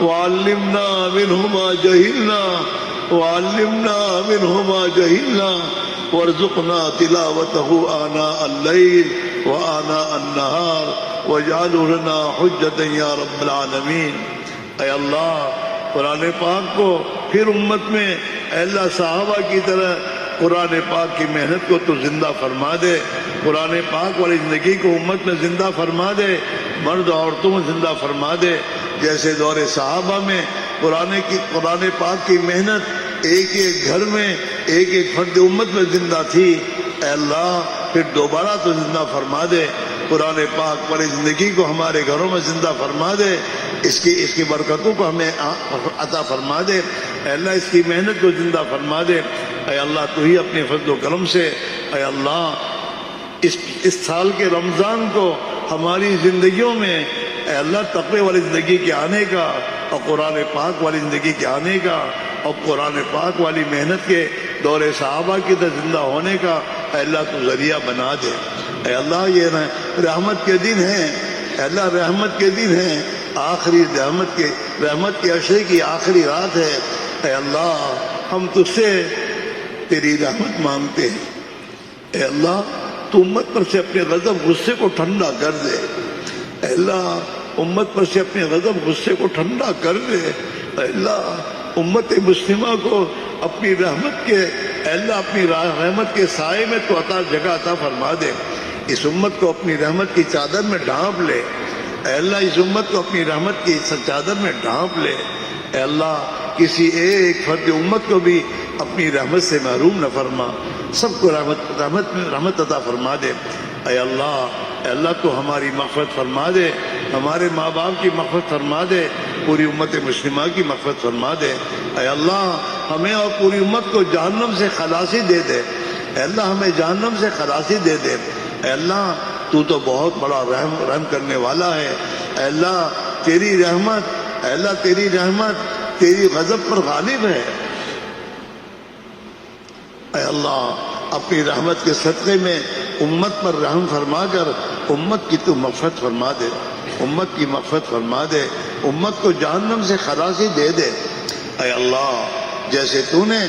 وعلمنا منہ ما جہلنا، وعلمنا منہ ما جہلنا، وارزقنا تلاوتہ آناء اللیل وآناء النہار واجعلہ لنا حجتا یا رب العالمین۔ اے اللہ قرآن پاک کو پھر امت میں اے اللہ صحابہ کی طرح قرآن پاک کی محنت کو تو زندہ فرما دے، قرآن پاک والی زندگی کو امت میں زندہ فرما دے، مرد عورتوں میں زندہ فرما دے، جیسے دور صحابہ میں قرآن پاک کی محنت ایک ایک گھر میں ایک ایک فرد امت میں زندہ تھی، اے اللہ پھر دوبارہ تو زندہ فرما دے، قرآن پاک والی زندگی کو ہمارے گھروں میں زندہ فرما دے، اس کی برکتوں کو ہمیں عطا فرما دے، اے اللہ اس کی محنت کو زندہ فرما دے۔ اے اللہ تو ہی اپنے فضل و کرم سے اے اللہ اس سال کے رمضان کو ہماری زندگیوں میں اے اللہ تقوی والی زندگی کے آنے کا اور قرآن پاک والی زندگی کے آنے کا اور قرآن پاک والی محنت کے دور صحابہ کی طرح زندہ ہونے کا اے اللہ تو ذریعہ بنا دے۔ اے اللہ یہ رحمت کے دن ہیں، اے اللہ رحمت کے دن ہیں، آخری رحمت کے عشرے کی آخری رات ہے، اے اللہ ہم تجھ سے تیری رحمت مانگتے ہیں، اے اللہ تو امت پر سے اپنے غضب غصے کو ٹھنڈا کر دے، اے اللہ امت پر سے اپنے غضب غصے کو ٹھنڈا کر دے، اے اللہ امت مسلمہ کو اپنی رحمت کے اے اللہ اپنی رحمت کے سائے میں تو جگہ عطا فرما دے، اس امت کو اپنی رحمت کی چادر میں ڈھانپ لے، اے اللہ اس امت کو اپنی رحمت کی چادر میں ڈھانپ لے، اے اللہ کسی ایک فرد امت کو بھی اپنی رحمت سے محروم نہ فرما، سب کو رحمت عطا فرما دے۔ اے اللہ تو ہماری مغفرت فرما دے، ہمارے ماں باپ کی مغفرت فرما دے، پوری امت مسلمہ کی مغفرت فرما دے، اے اللہ ہمیں اور پوری امت کو جہنم سے خلاصی دے دے، اے اللہ ہمیں جہنم سے خلاصی دے دے، اے اللہ تو بہت بڑا رحم کرنے والا ہے، اے اللہ تیری رحمت اے اللہ تیری رحمت تیری غضب پر غالب ہے، اے اللہ اپنی رحمت کے صدقے میں امت پر رحم فرما کر امت کی تو مغفرت فرما دے، امت کی مغفرت فرما دے، امت کو جہنم سے خلاصی دے دے، اے اللہ جیسے تو نے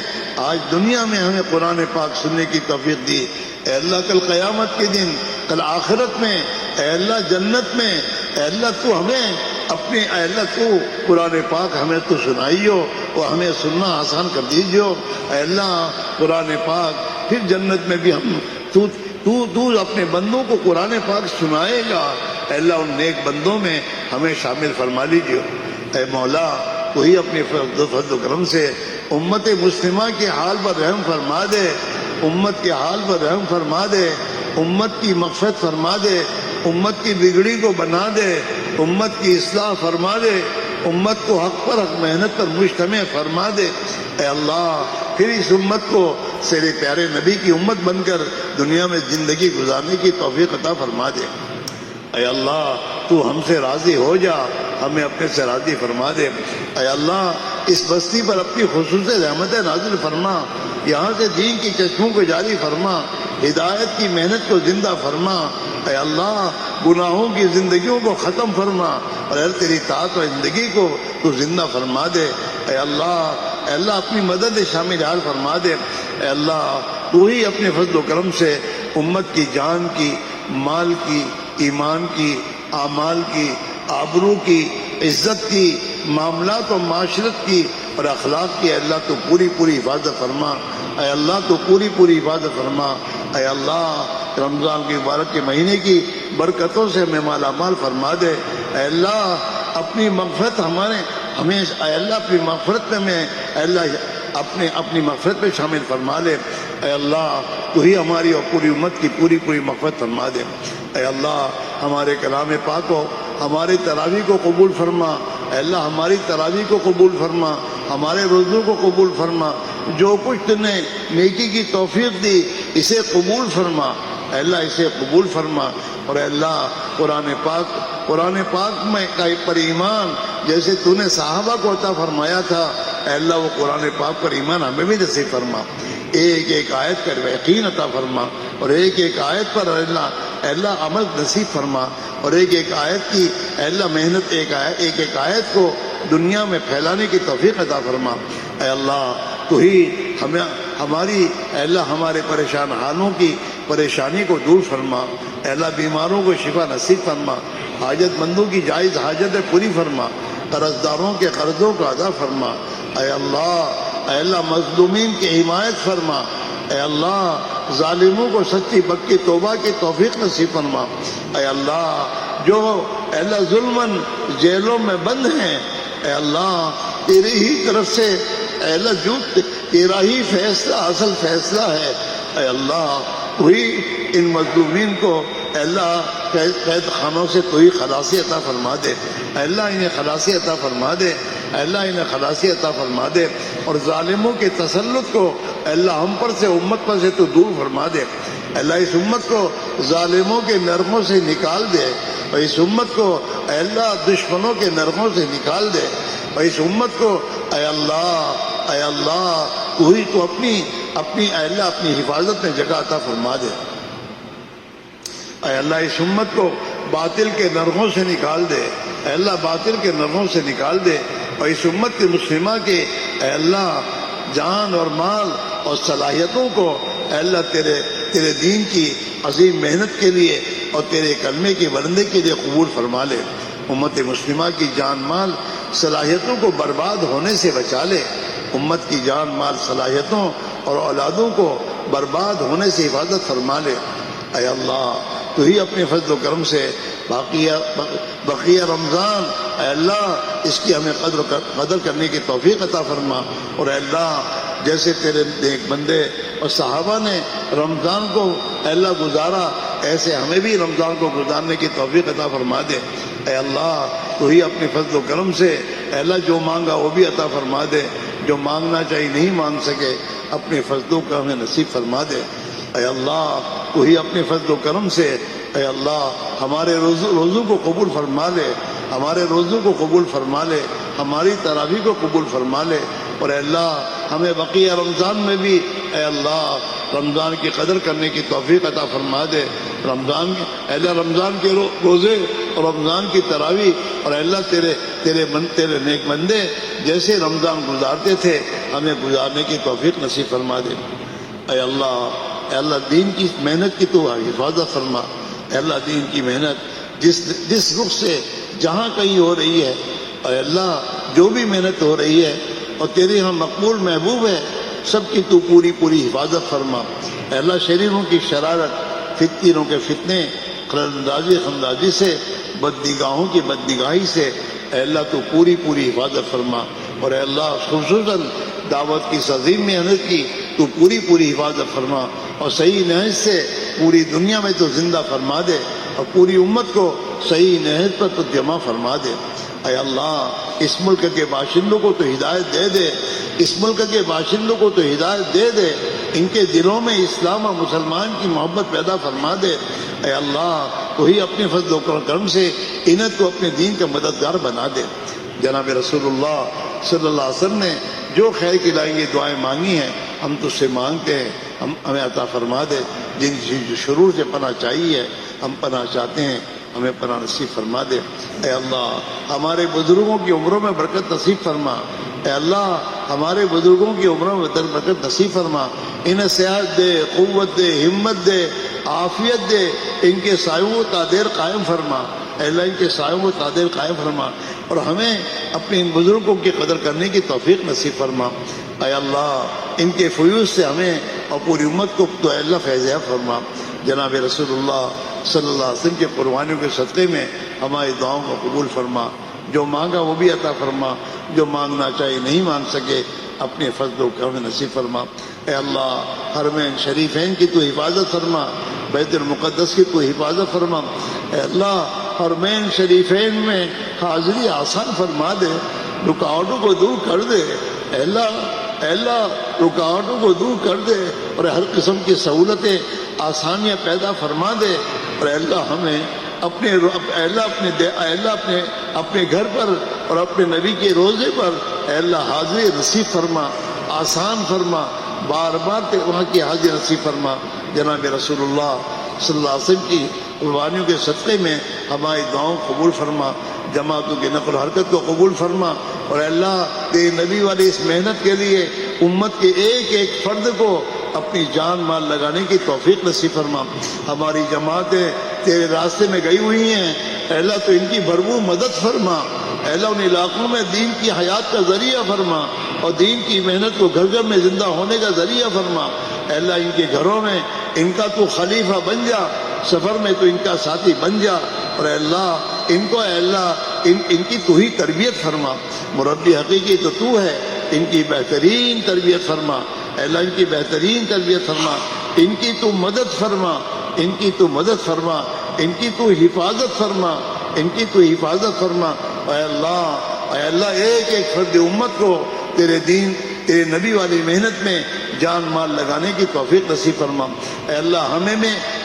آج دنیا میں ہمیں قرآن پاک سننے کی توفیق دی، اے اللہ کل قیامت کے دن، کل آخرت میں، اے اللہ جنت میں، اے اللہ تو ہمیں اپنے اے اللہ تو قرآن پاک ہمیں تو سنائیو اور ہمیں سننا آسان کر دیجیو، اے اللہ قرآن پاک پھر جنت میں بھی ہم تو اپنے بندوں کو قرآن پاک سنائے گا، اے اللہ ان نیک بندوں میں ہمیں شامل فرما لیجیے۔ اے مولا وہی اپنے فضل و کرم سے امت مسلمہ کے حال پر رحم فرما دے، امت کے حال پر رحم فرما دے، امت کی مغفرت فرما دے، امت کی بگڑی کو بنا دے، امت کی اصلاح فرما دے، امت کو حق پر حق محنت پر مجتمع فرما دے۔ اے اللہ پھر اس امت کو تیرے پیارے نبی کی امت بن کر دنیا میں زندگی گزارنے کی توفیق عطا فرما دے۔ اے اللہ تو ہم سے راضی ہو جا، ہمیں اپنے سے راضی فرما دے۔ اے اللہ اس بستی پر اپنی خصوصی رحمت نازل فرما، یہاں سے دین کی چشموں کو جاری فرما، ہدایت کی محنت کو زندہ فرما۔ اے اللہ گناہوں کی زندگیوں کو ختم فرما، اور اے تیری طاعت و زندگی کو تو زندہ فرما دے۔ اے اللہ اپنی مدد شامل حال فرما دے۔ اے اللہ تو ہی اپنے فضل و کرم سے امت کی جان کی، مال کی، ایمان کی، اعمال کی، آبرو کی، عزت کی، معاملات و معاشرت کی اور اخلاق کی اے اللہ تو پوری پوری حفاظت فرما۔ اے اللہ تو پوری پوری حفاظت فرما۔ اے اللہ رمضان کے مبارک کے مہینے کی برکتوں سے ہمیں مالا مال فرما دے۔ اے اللہ اپنی مغفرت ہمیں اے اللہ اپنی مغفرت میں اے اللہ اپنی مغفرت میں شامل فرما لے۔ اے اللہ تو ہی ہماری اور پوری امت کی پوری پوری مغفرت فرما دے۔ اے اللہ ہمارے کلام پاک کو، ہماری تراویح کو قبول فرما۔ اے اللہ ہماری تراویح کو قبول فرما، ہمارے روزوں کو قبول فرما، جو کچھ تم نے نیکی کی توفیق دی اسے قبول فرما۔ اے اللہ اسے قبول فرما۔ اور اے اللہ قرآن پاک میں پر ایمان جیسے تو نے صحابہ کو عطا فرمایا تھا، اے اللہ وہ قرآن پاک پر ایمان ہمیں بھی نصیب فرما۔ ایک ایک آیت پر یقین عطا فرما، اور ایک ایک آیت پر اے اللہ عمل نصیب فرما، اور ایک ایک آیت کی اے اللہ محنت ایک ایک آیت کو دنیا میں پھیلانے کی توفیق عطا فرما۔ اے اللہ تو ہی ہماری اے اللہ ہمارے پریشان حالوں کی پریشانی کو دور فرما۔ اے اللہ بیماروں کو شفا نصیب فرما، حاجت مندوں کی جائز حاجتیں پوری فرما، قرض داروں کے قرضوں کو ادا فرما۔ اے اللہ مظلومین کی حمایت فرما۔ اے اللہ ظالموں کو سچی پکی توبہ کی توفیق نصیب فرما۔ اے اللہ جو اے اللہ ظلماً جیلوں میں بند ہیں، اے اللہ تیری ہی طرف سے اے اللہ جو تیرا ہی فیصلہ اصل فیصلہ ہے۔ اے اللہ وہی ان مظلومین کو اے اللہ قید خانوں سے تو ہی خلاصی عطا فرما دے۔ اے اللہ انہیں خلاصی عطا فرما دے۔ اے اللہ انہیں خلاصی عطا فرما دے، اور ظالموں کے تسلط کو اے اللہ ہم پر سے امت پر سے تو دور فرما دے۔ اے اللہ اس امت کو ظالموں کے نرغوں سے نکال دے، اور اس امت کو اے اللہ دشمنوں کے نرغوں سے نکال دے، اور اس امت کو اے اللہ تو ہی تو اپنی اے اللہ اپنی حفاظت میں جگہ عطا فرما دے۔ اے اللہ اس امت کو باطل کے نرغوں سے نکال دے، اے اللہ باطل کے نرغوں سے نکال دے، اور اس امت کے مسلمہ کے اے اللہ جان اور مال اور صلاحیتوں کو اے اللہ تیرے دین کی عظیم محنت کے لیے اور تیرے کلمے کی بلندی کے لیے قبول فرما لے۔ امت مسلمہ کی جان مال صلاحیتوں کو برباد ہونے سے بچا لے، امت کی جان مال صلاحیتوں اور اولادوں کو برباد ہونے سے حفاظت فرما لے۔ اے اللہ تو ہی اپنے فضل و کرم سے بقیہ رمضان اے اللہ اس کی ہمیں قدر کرنے کی توفیق عطا فرما، اور اے اللہ جیسے تیرے نیک بندے اور صحابہ نے رمضان کو اے اللہ گزارا، ایسے ہمیں بھی رمضان کو گزارنے کی توفیق عطا فرما دے۔ اے اللہ تو ہی اپنے فضل و کرم سے اے اللہ جو مانگا وہ بھی عطا فرما دے، جو مانگنا چاہیے نہیں مانگ سکے اپنے فضلوں کا ہمیں نصیب فرما دے۔ اے اللہ تو ہی اپنے فضل و کرم سے اے اللہ ہمارے روزوں کو قبول فرما لے، ہمارے روزوں کو قبول فرما لے، ہماری تراویح کو قبول فرما لے، اور اے اللہ ہمیں بقیہ رمضان میں بھی اے اللہ رمضان کی قدر کرنے کی توفیق عطا فرما دے۔ اے اللہ رمضان کے روزے اور رمضان کی تراویح اور اے اللہ تیرے نیک بندے جیسے رمضان گزارتے تھے ہمیں گزارنے کی توفیق نصیب فرما دے۔ اے اللہ دین کی محنت کی تو حفاظت فرما۔ اے اللہ دین کی محنت جس رخ سے جہاں کہیں ہو رہی ہے، اے اللہ جو بھی محنت ہو رہی ہے اور تیرے ہاں مقبول محبوب ہے، سب کی تو پوری حفاظت فرما۔ اے اللہ شریروں کی شرارت، فتنوں کے فتنے خندازی سے، بدنگاہوں کی بدنگاہی سے اے اللہ تو پوری پوری حفاظت فرما، اور اے اللہ خصوصاً دعوت کی اس عظیم محنت کی تو پوری پوری حفاظت فرما، اور صحیح نہج سے پوری دنیا میں تو زندہ فرما دے، اور پوری امت کو صحیح نہج پر تو جمع فرما دے۔ اے اللہ اس ملک کے باشندوں کو تو ہدایت دے دے، اس ملک کے باشندوں کو تو ہدایت دے دے، ان کے دلوں میں اسلام اور مسلمان کی محبت پیدا فرما دے۔ اے اللہ تو ہی اپنے فضل و کرم سے انت کو اپنے دین کا مددگار بنا دے۔ جناب رسول اللہ صلی اللہ علیہ وسلم نے جو خیر کی لائیں یہ دعائیں مانگی ہیں ہم تو اس سے مانگتے ہیں، ہمیں عطا فرما دے۔ جن شرور سے پناہ چاہیے ہم پناہ چاہتے ہیں، ہمیں پناہ نصیب فرما دے۔ اے اللہ ہمارے بزرگوں کی عمروں میں برکت نصیب فرما، اے اللہ ہمارے بزرگوں کی عمروں میں برکت نصیب فرما، انہیں صحت دے، قوت دے، ہمت دے، عافیت دے، ان کے سایوں کو تعدیر قائم فرما، اے اللہ ان کے سایوں کو تعدیر قائم فرما، اور ہمیں اپنے ان بزرگوں کی قدر کرنے کی توفیق نصیب فرما۔ اے اللہ ان کے فیوز سے ہمیں اور پوری امت کو تو اے اللہ فیضیاب فرما۔ جناب رسول اللہ صلی اللہ علیہ وسلم کے قربانیوں کے صدقے میں ہماری دعاؤں کو قبول فرما، جو مانگا وہ بھی عطا فرما، جو مانگنا چاہیے نہیں مانگ سکے اپنے فضل و کرم نصیب فرما۔ اے اللہ حرمین شریفین کی تو حفاظت فرما، بیت المقدس کی تو حفاظت فرما۔ اے اللہ حرمین شریفین میں حاضری آسان فرما دے، رکاوٹوں کو دور کر دے۔ اے اللہ رکاوٹوں کو دور کر دے اور ہر قسم کی سہولتیں آسانیاں پیدا فرما دے، اور اے اللہ ہمیں اپنے گھر پر اور اپنے نبی کے روزے پر اے اللہ حاضری نصیب فرما، آسان فرما، بار بار وہاں کی حاضری نصیب فرما۔ جناب رسول اللہ صلی اللہ علیہ وسلم کی قربانیوں کے صدقے میں ہماری دعاؤں قبول فرما، جماعتوں کی نقل و حرکت کو قبول فرما، اور اے اللہ تیرے نبی والی اس محنت کے لیے امت کے ایک ایک فرد کو اپنی جان مال لگانے کی توفیق نصیب فرما۔ ہماری جماعتیں تیرے راستے میں گئی ہوئی ہیں، اے اللہ تو ان کی بھرپور مدد فرما، اے اللہ ان علاقوں میں دین کی حیات کا ذریعہ فرما، اور دین کی محنت کو گھر گھر میں زندہ ہونے کا ذریعہ فرما۔ اے اللہ ان کے گھروں میں ان کا تو خلیفہ بن جا، سفر میں تو ان کا ساتھی بن جا، اور اے اللہ ان کو اے اللہ ان کی تو ہی تربیت فرما، مربی حقیقی تو ہے، ان کی بہترین تربیت فرما، اے اللہ ان کی بہترین تربیت فرما، ان کی تو مدد فرما، ان کی تو مدد فرما، ان کی تو حفاظت فرما، ان کی تو حفاظت فرما۔ اے اللہ ایک ایک فرد امت کو تیرے دین تیرے نبی والی محنت میں جان مال لگانے کی توفیق نصیب فرما۔ اے اللہ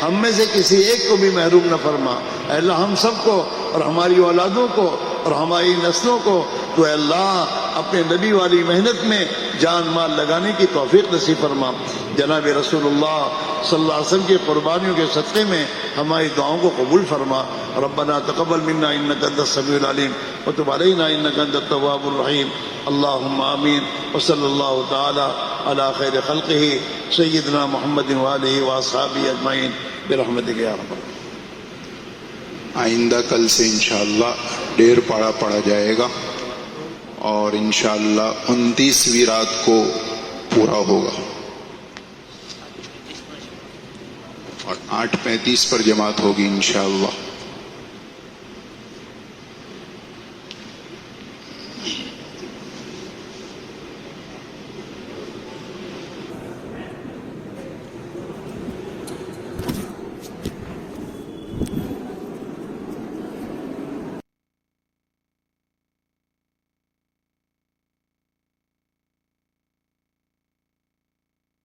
ہم میں سے کسی ایک کو بھی محروم نہ فرما، اے اللہ ہم سب کو اور ہماری اولادوں کو اور ہماری نسلوں کو تو اے اللہ اپنے نبی والی محنت میں جان مال لگانے کی توفیق نصیب فرما۔ جناب رسول اللہ صلی اللہ علیہ وسلم کی قربانیوں کے صدقے میں ہماری دعاؤں کو قبول فرما۔ ربنا تقبل منا انک انت السمیع العلیم وتب علینا انک انت التواب الرحیم۔ اللہم آمین وصلی اللہ تعالی علی خیر خلقہ سیدنا محمد وآلہ واصحابہ اجمعین برحمتک یا رب۔ آئندہ کل سے انشاءاللہ ڈیر پاڑا پڑھا جائے گا اور انشاءاللہ 29ویں رات کو پورا ہوگا، اور 8:35 پر جماعت ہوگی انشاءاللہ۔